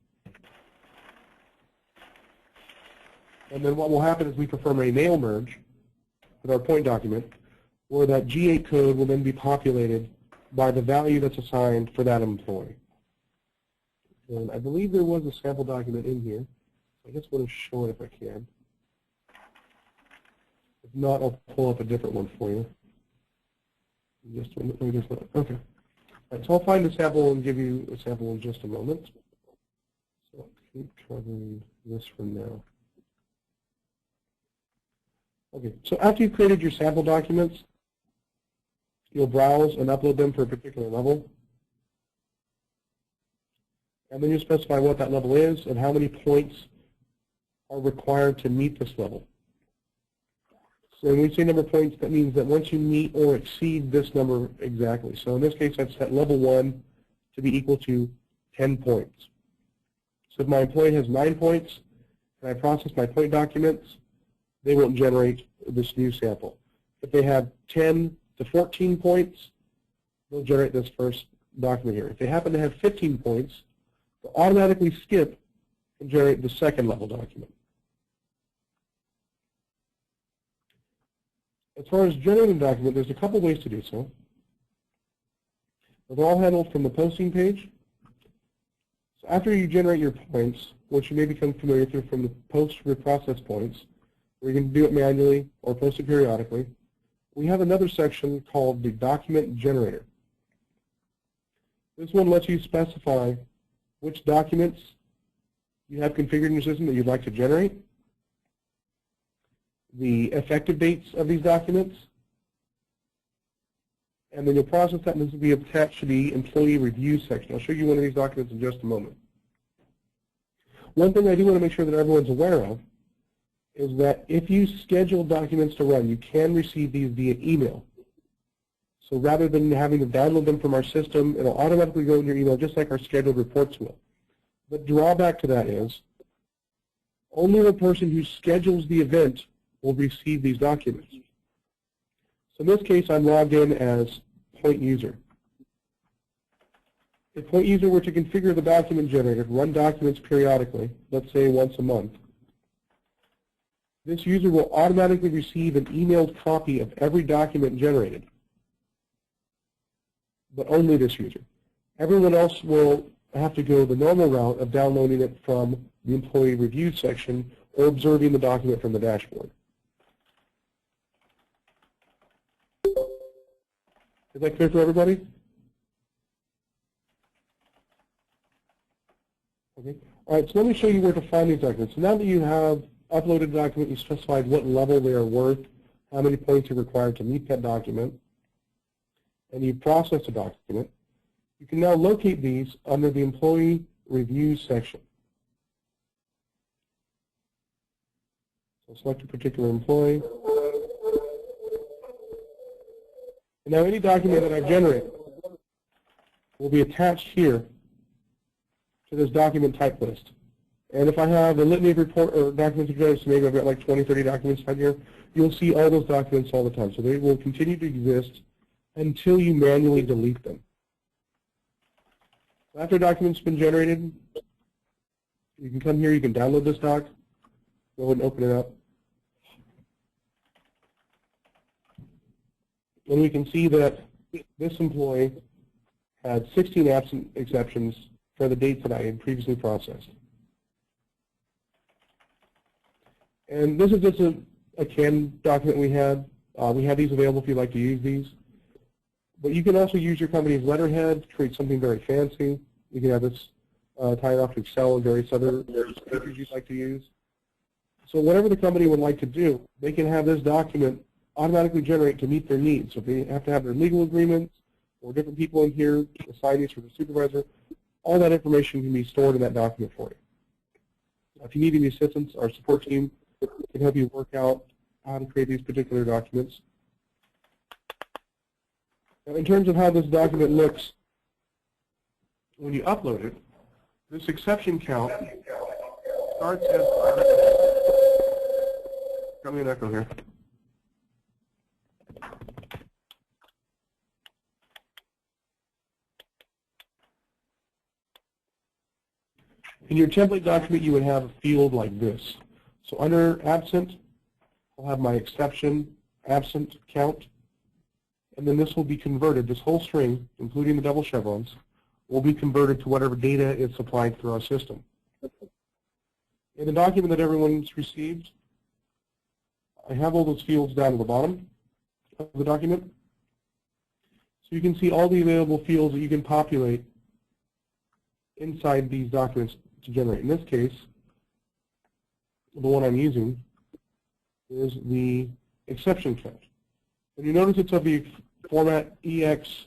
And then what will happen is we perform a nail merge with our point document, where that G8 code will then be populated by the value that's assigned for that employee. And I believe there was a sample document in here. I just want to show it if I can. If not, I'll pull up a different one for you. Just let me just look. Okay. All right, so I'll find a sample and give you a sample in just a moment. So I'll keep covering this for now. Okay, so after you've created your sample documents, you'll browse and upload them for a particular level. And then you specify what that level is and how many points are required to meet this level. So when we say number of points, that means that once you meet or exceed this number exactly. So in this case, I've set level 1 to be equal to 10 points. So if my employee has 9 points and I process my point documents, they won't generate this new sample. If they have 10 to 14 points, they'll generate this first document here. If they happen to have 15 points, they'll automatically skip and generate the second level document. As far as generating a document, there's a couple ways to do so. They're all handled from the posting page. So after you generate your points, which you may become familiar with from the post reprocess points, where you can do it manually or post it periodically, we have another section called the document generator. This one lets you specify which documents you have configured in your system that you'd like to generate, the effective dates of these documents, and then you'll process that, and this will be attached to the employee review section. I'll show you one of these documents in just a moment. One thing I do want to make sure that everyone's aware of is that if you schedule documents to run, you can receive these via email. So rather than having to download them from our system, it'll automatically go in your email just like our scheduled reports will. The drawback to that is only the person who schedules the event will receive these documents. So in this case, I'm logged in as point user. If point user were to configure the document generator, run documents periodically, let's say once a month, this user will automatically receive an emailed copy of every document generated, but only this user. Everyone else will have to go the normal route of downloading it from the employee review section or observing the document from the dashboard. Is that clear for everybody? Okay. All right, so let me show you where to find these documents. So now that you have uploaded a document, you specified what level they are worth, how many points are required to meet that document, and you processed a document, you can now locate these under the employee review section. So select a particular employee. And now any document that I've generated will be attached here to this document type list. And if I have a litany of report or documents to generate, so maybe I've got like 20, 30 documents out here, you'll see all those documents all the time. So they will continue to exist until you manually delete them. After a document's been generated, you can come here, you can download this doc, go ahead and open it up. And we can see that this employee had 16 absent exceptions for the dates that I had previously processed. And this is just a canned document we had. We have these available if you'd like to use these. But you can also use your company's letterhead to create something very fancy. You can have this tied off to Excel and various other features you'd like to use. So whatever the company would like to do, they can have this document automatically generate to meet their needs. So if they have to have their legal agreements or different people in here, assign these for the supervisor, all that information can be stored in that document for you. If you need any assistance, our support team can help you work out how to create these particular documents. Now, in terms of how this document looks, when you upload it, this exception count starts as got me an echo here. In your template document, you would have a field like this. So under absent, I'll have my exception absent count, and then this will be converted. This whole string, including the double chevrons, will be converted to whatever data is supplied through our system. In the document that everyone's received, I have all those fields down at the bottom of the document. So you can see all the available fields that you can populate inside these documents to generate. In this case, the one I'm using is the exception count. And you notice it's of the format EX,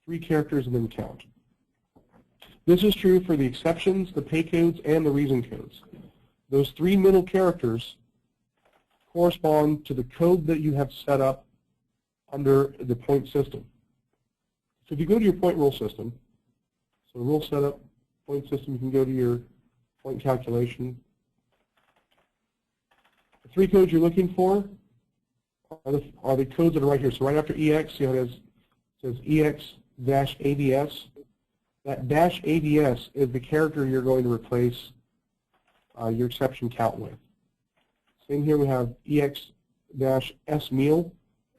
3 characters, and then count. This is true for the exceptions, the pay codes, and the reason codes. Those 3 middle characters correspond to the code that you have set up under the point system. So if you go to your point rule system, so rule setup, point system, you can go to your point calculation. The 3 codes you're looking for are the codes that are right here. So right after EX, you know, it says EX-ADS. That dash ADS is the character you're going to replace your exception count with. Same here, we have EX-SMeal.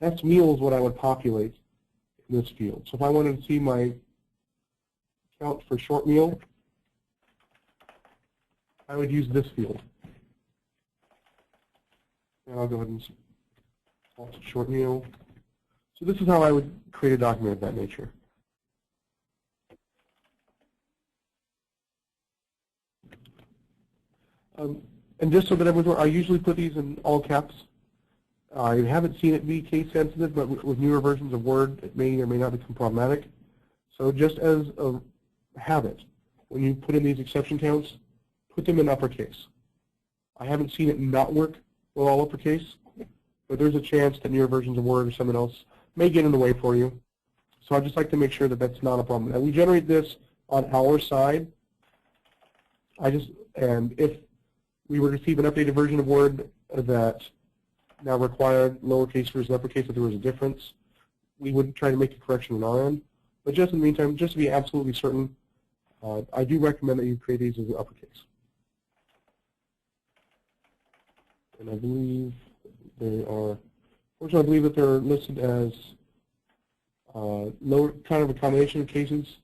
SMeal is what I would populate in this field. So if I wanted to see my count for short meal, I would use this field. And I'll go ahead and select short meal. So this is how I would create a document of that nature. And just so that everyone's aware, I usually put these in all caps. I haven't seen it be case sensitive, but with newer versions of Word, it may or may not become problematic. So just as a habit, when you put in these exception counts, put them in uppercase. I haven't seen it not work with all uppercase, but there's a chance that newer versions of Word or something else may get in the way for you. So I'd just like to make sure that that's not a problem. Now, we generate this on our side. And if we were to receive an updated version of Word that now required lowercase versus uppercase, if there was a difference, we would try to make a correction on our end. But just in the meantime, just to be absolutely certain, I do recommend that you create these as uppercase. And I believe they are, fortunately, I believe that they're listed as lower, kind of a combination of cases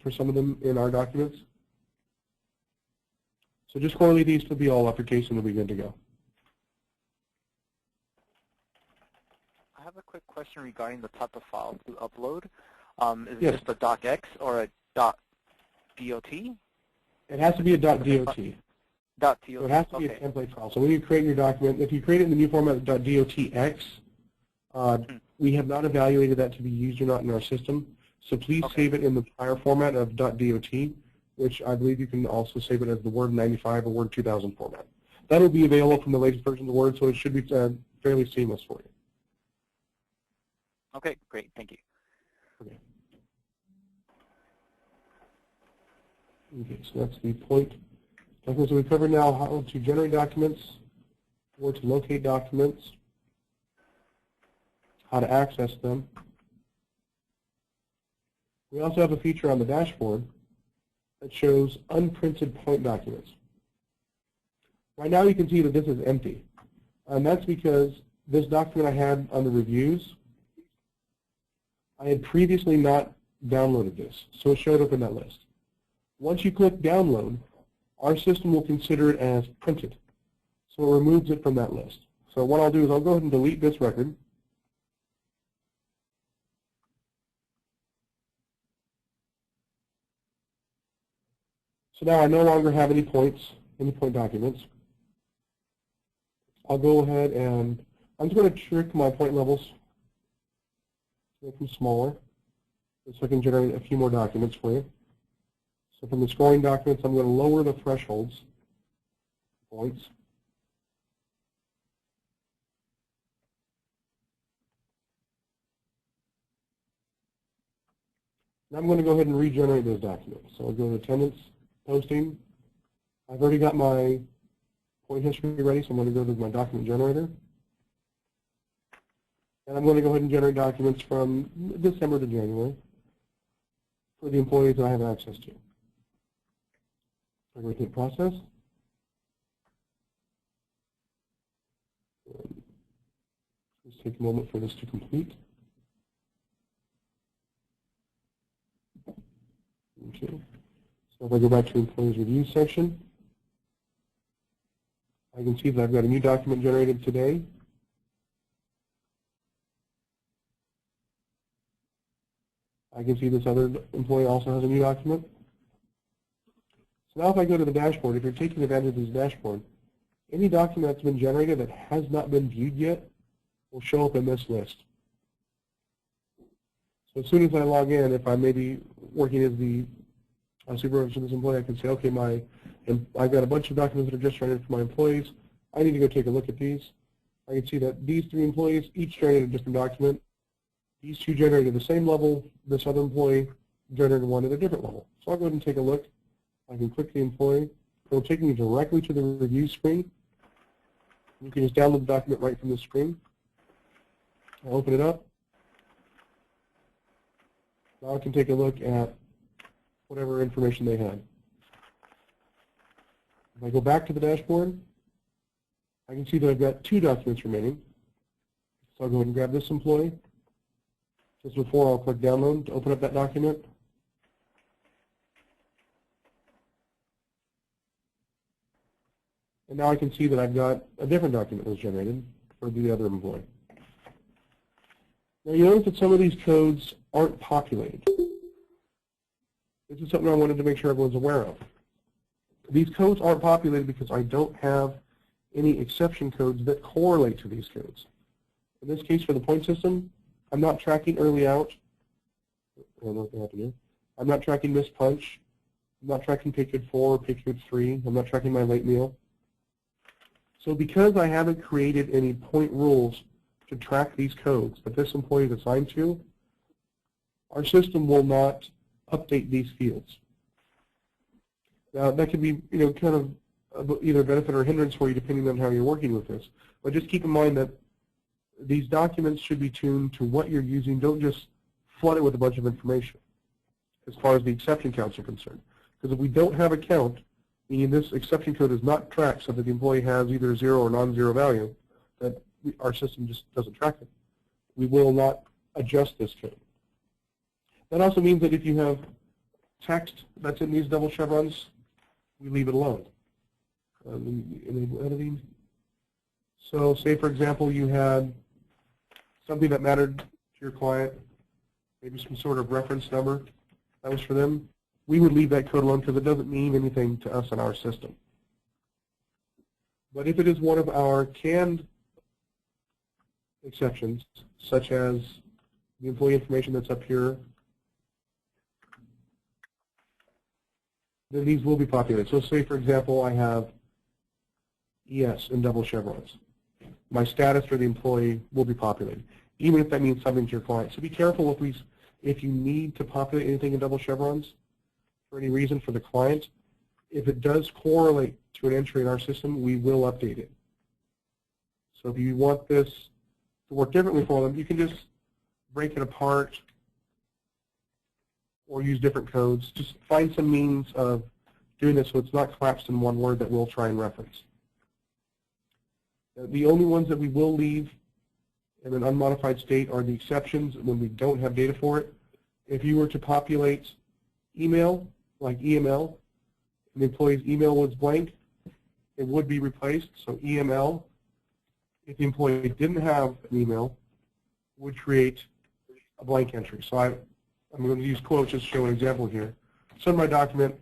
for some of them in our documents. So just correlate these to be all uppercase and we'll be good to go. I have a quick question regarding the type of file to upload. Is it Yes. just a .x or a .dot? It has to be a .dot. .dot. So it has to be a template file. So when you create your document, if you create it in the new format .dotx, we have not evaluated that to be used or not in our system. So please save it in the prior format of .dot, which I believe you can also save it as the Word 95 or Word 2000 format. That will be available from the latest versions of Word, so it should be fairly seamless for you. Okay, great. Thank you. Okay. Okay, so that's the point. Okay, so we've covered now how to generate documents, where to locate documents, how to access them. We also have a feature on the dashboard that shows unprinted point documents. Right now you can see that this is empty. And that's because this document I had on the reviews, I had previously not downloaded this, so it showed up in that list. Once you click download, our system will consider it as printed. So it removes it from that list. So what I'll do is I'll go ahead and delete this record. So now I no longer have any point documents. I'll go ahead and I'm just going to trick my point levels, make them smaller, so I can generate a few more documents for you. So from the scoring documents, I'm going to lower the thresholds points. Now I'm going to go ahead and regenerate those documents. So I'll go to attendance, posting. I've already got my point history ready, so I'm going to go to my document generator. And I'm going to go ahead and generate documents from December to January for the employees that I have access to. I'm going to hit process. Let's take a moment for this to complete. Okay. So if I go back to employees review section, I can see that I've got a new document generated today. I can see this other employee also has a new document. So now if I go to the dashboard, if you're taking advantage of this dashboard, any document that's been generated that has not been viewed yet will show up in this list. So as soon as I log in, if I may be working as the supervisor for this employee, I can say, okay, I've got a bunch of documents that are just generated for my employees. I need to go take a look at these. I can see that these 3 employees each generated a different document. These 2 generated the same level. This other employee generated one at a different level. So I'll go ahead and take a look. I can click the employee. It'll take me directly to the review screen. You can just download the document right from the screen. I'll open it up. Now I can take a look at whatever information they had. If I go back to the dashboard, I can see that I've got 2 documents remaining. So I'll go ahead and grab this employee. Just before, I'll click download to open up that document. And now I can see that I've got a different document that was generated for the other employee. Now you notice that some of these codes aren't populated. This is something I wanted to make sure everyone's aware of. These codes aren't populated because I don't have any exception codes that correlate to these codes. In this case, for the point system, I'm not tracking early out. I don't know what happened here. I'm not tracking missed punch. I'm not tracking period 4 or period 3. I'm not tracking my late meal. So because I haven't created any point rules to track these codes that this employee is assigned to, our system will not update these fields. Now that could be, kind of either a benefit or a hindrance for you depending on how you're working with this. But just keep in mind that these documents should be tuned to what you're using. Don't just flood it with a bunch of information as far as the exception counts are concerned. Because if we don't have a count, meaning this exception code is not tracked so that the employee has either a 0 or non-zero value, that our system just doesn't track it. We will not adjust this code. That also means that if you have text that's in these double chevrons, we leave it alone. Enable editing. So say, for example, you had something that mattered to your client, maybe some sort of reference number that was for them. We would leave that code alone because it doesn't mean anything to us in our system. But if it is one of our canned exceptions, such as the employee information that's up here, then these will be populated. So say, for example, I have ES in double chevrons. My status for the employee will be populated. even if that means something to your client. So be careful if you need to populate anything in double chevrons for any reason for the client. If it does correlate to an entry in our system, we will update it. So if you want this to work differently for them, you can just break it apart or use different codes. Just find some means of doing this so it's not collapsed in one word that we'll try and reference. The only ones that we will leave in an unmodified state are the exceptions when we don't have data for it. If you were to populate email, like EML, and the employee's email was blank, it would be replaced. So EML, if the employee didn't have an email, would create a blank entry. So I'm going to use quotes just to show an example here. So in my document,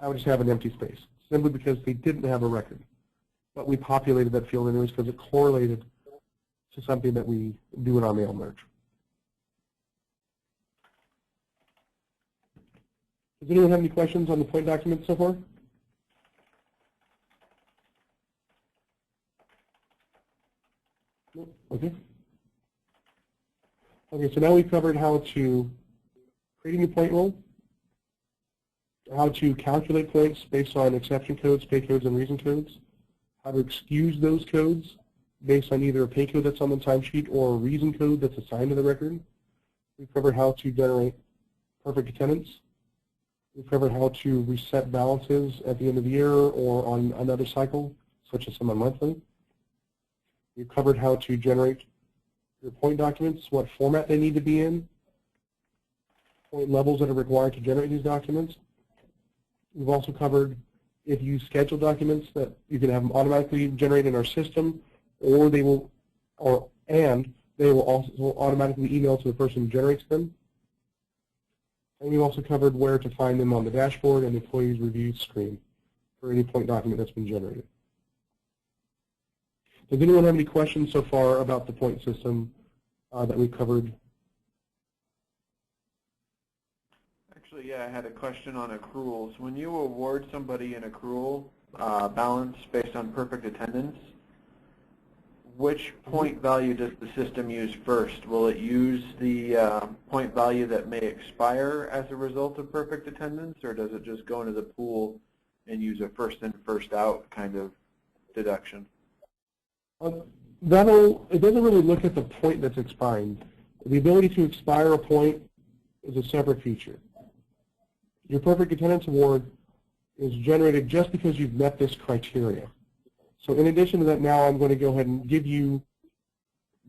I would just have an empty space, simply because they didn't have a record. But we populated that field anyways because it correlated to something that we do in our mail merge. Does anyone have any questions on the point document so far? No? Okay. Okay, so now we've covered how to create a new point role, how to calculate points based on exception codes, pay codes, and reason codes, how to excuse those codes based on either a pay code that's on the timesheet or a reason code that's assigned to the record. We've covered how to generate perfect attendance. We've covered how to reset balances at the end of the year or on another cycle, such as semi-monthly. We've covered how to generate your point documents, what format they need to be in, point levels that are required to generate these documents. We've also covered if you schedule documents that you can have them automatically generated in our system, or they will, and they will also automatically email to the person who generates them. And we've also covered where to find them on the dashboard and the employee's review screen for any point document that's been generated. Does anyone have any questions so far about the point system that we've covered? Actually, yeah, I had a question on accruals. When you award somebody an accrual balance based on perfect attendance, which point value does the system use first? Will it use the point value that may expire as a result of perfect attendance, or does it just go into the pool and use a first in, first out kind of deduction? It doesn't really look at the point that's expiring. The ability to expire a point is a separate feature. Your perfect attendance award is generated just because you've met this criteria. So in addition to that, now I'm going to go ahead and give you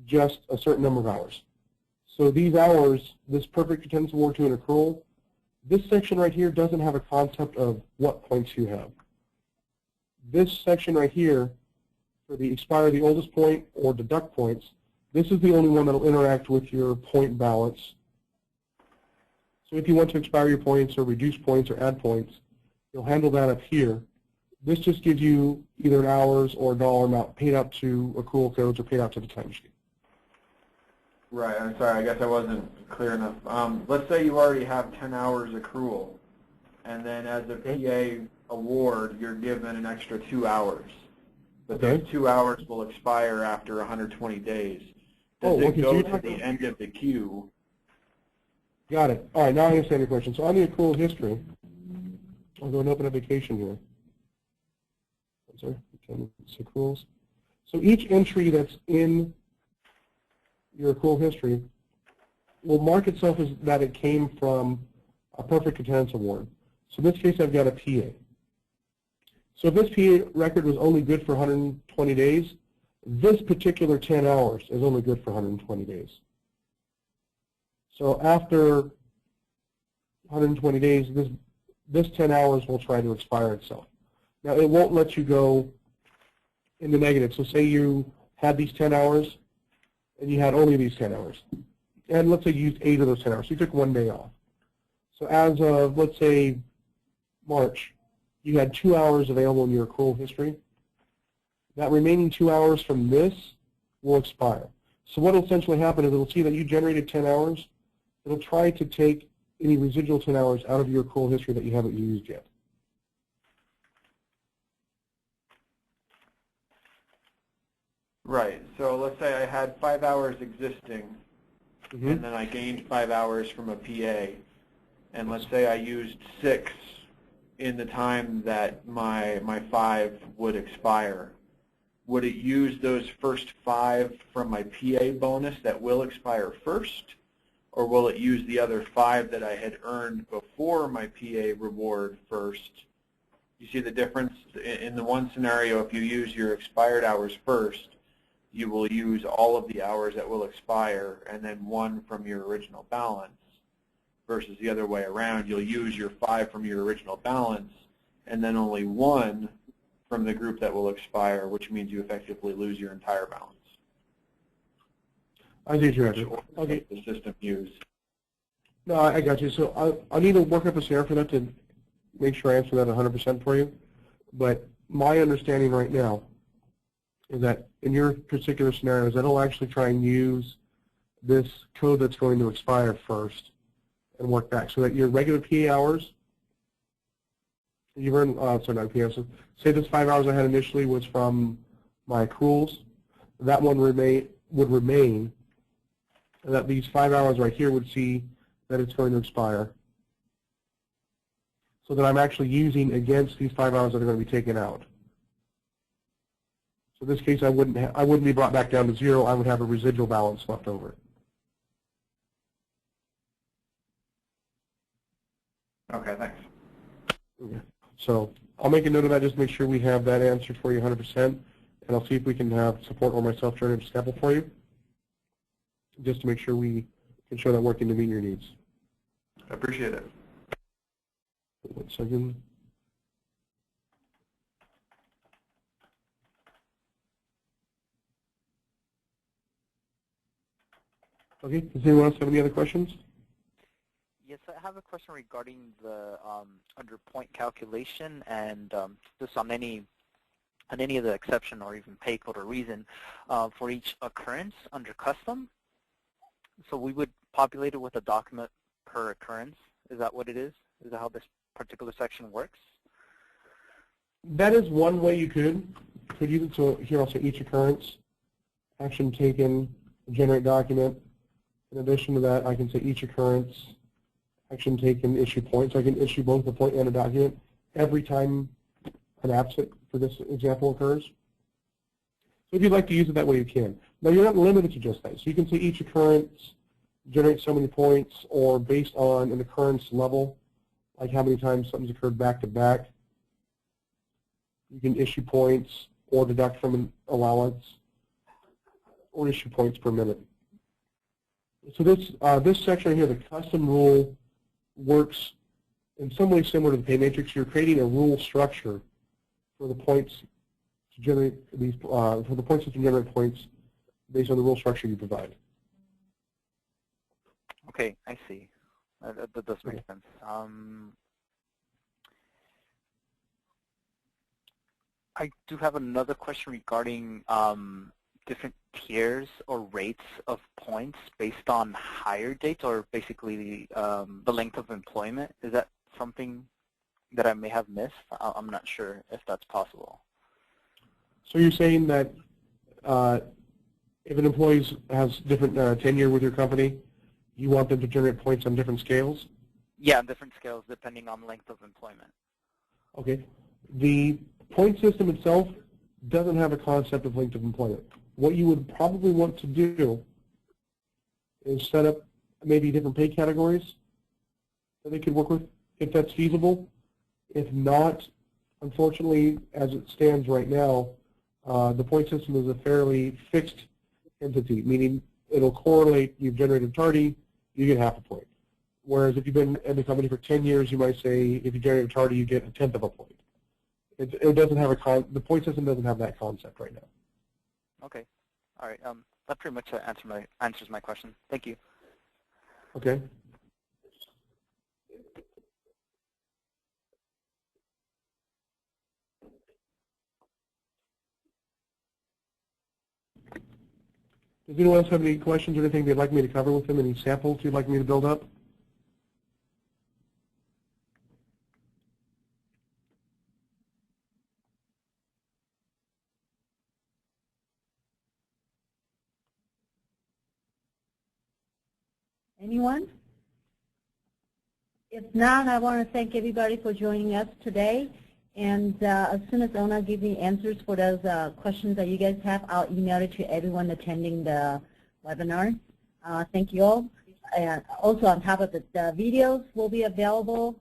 just a certain number of hours. So these hours, this perfect attendance award to an accrual, this section right here doesn't have a concept of what points you have. This section right here, for the expire the oldest point or deduct points, this is the only one that will interact with your point balance. So if you want to expire your points or reduce points or add points, you'll handle that up here. This just gives you either an hours or a dollar amount paid out to accrual codes or paid out to the timesheet. Right, I'm sorry, I guess I wasn't clear enough. Let's say you already have 10 hours accrual, and then as a PA award, you're given an extra 2 hours. But those 2 hours will expire after 120 days. Does it go to the end of the queue? Got it. All right, now I understand your question. So on the accrual history, I'll go and open a vacation here. Sorry, it's accruals. So each entry that's in your accrual history will mark itself as that it came from a perfect attendance award. So in this case, I've got a PA. So if this PA record was only good for 120 days, this particular 10 hours is only good for 120 days. So after 120 days, this 10 hours will try to expire itself. Now, it won't let you go in the negative. So say you had these 10 hours, and you had only these 10 hours. And let's say you used 8 of those 10 hours. So you took 1 day off. So as of, let's say, March, you had 2 hours available in your accrual history. That remaining 2 hours from this will expire. So what will essentially happen is it will see that you generated 10 hours. It will try to take any residual 10 hours out of your accrual history that you haven't used yet. Right. So let's say I had 5 hours existing, Mm-hmm. and then I gained 5 hours from a PA, and let's say I used 6 in the time that my 5 would expire. Would it use those first 5 from my PA bonus that will expire first, or will it use the other 5 that I had earned before my PA reward first? You see the difference? In the one scenario, if you use your expired hours first, you will use all of the hours that will expire and then 1 from your original balance, versus the other way around. You'll use your 5 from your original balance and then only 1 from the group that will expire, which means you effectively lose your entire balance. I see your answer. Okay. The system used. No, I got you. So I need to work up a scenario for that to make sure I answer that 100% for you. But my understanding right now is that in your particular scenarios, it'll actually try and use this code that's going to expire first and work back so that your regular PA hours, you've earned, sorry, not PA, so say this 5 hours I had initially was from my accruals, that one would remain, and that these 5 hours right here would see that it's going to expire. So that I'm actually using against these 5 hours that are going to be taken out. So in this case, I wouldn't be brought back down to 0. I would have a residual balance left over. Okay, thanks. Okay. So I'll make a note of that, just to make sure we have that answer for you 100%, and I'll see if we can have support or myself generate a sample for you, just to make sure we can show that working to meet your needs. I appreciate it. 1 second. Okay, does anyone else have any other questions? Yes, I have a question regarding the under point calculation and just on any of the exception or even pay code or reason for each occurrence under custom. So we would populate it with a document per occurrence. Is that what it is? Is that how this particular section works? That is one way you could use it. So here I'll say each occurrence, action taken, generate document. In addition to that, I can say each occurrence, action taken, issue point. So I can issue both a point and a document every time an absent for this example occurs. So if you'd like to use it that way, you can. Now you're not limited to just that. So you can say each occurrence generates so many points, or based on an occurrence level, like how many times something's occurred back to back. You can issue points or deduct from an allowance, or issue points per minute. So this section here, the custom rule, works in some way similar to the pay matrix. You're creating a rule structure for the points to generate these for the point system to generate points based on the rule structure you provide. Okay, I see. That does make sense. I do have another question regarding different tiers or rates of points based on hire dates, or basically the length of employment. Is that something that I may have missed? I'm not sure if that's possible. So you're saying that if an employee has different tenure with your company, you want them to generate points on different scales? Yeah, on different scales depending on length of employment. Okay. The point system itself doesn't have a concept of length of employment. What you would probably want to do is set up maybe different pay categories that they could work with, if that's feasible. If not, unfortunately, as it stands right now, the point system is a fairly fixed entity, meaning it'll correlate, you've generated tardy, you get half a point. Whereas if you've been in the company for 10 years, you might say if you generate tardy, you get 1/10 of a point. It doesn't have the point system doesn't have that concept right now. Okay. All right. That pretty much answers my question. Thank you. Okay. Does anyone else have any questions or anything they'd like me to cover with them? Any samples you'd like me to build up? anyone? If not, I want to thank everybody for joining us today. And as soon as Ona gives me answers for those questions that you guys have, I'll email it to everyone attending the webinar. Thank you all. And also on top of it, the videos will be available.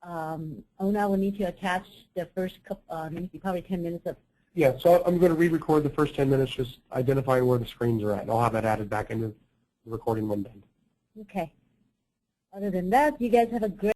Ona will need to attach the first couple, maybe probably 10 minutes of. Yeah, so I'm going to re-record the first 10 minutes, just identifying where the screens are at. I'll have that added back into the recording when done. Okay. Other than that, you guys have a great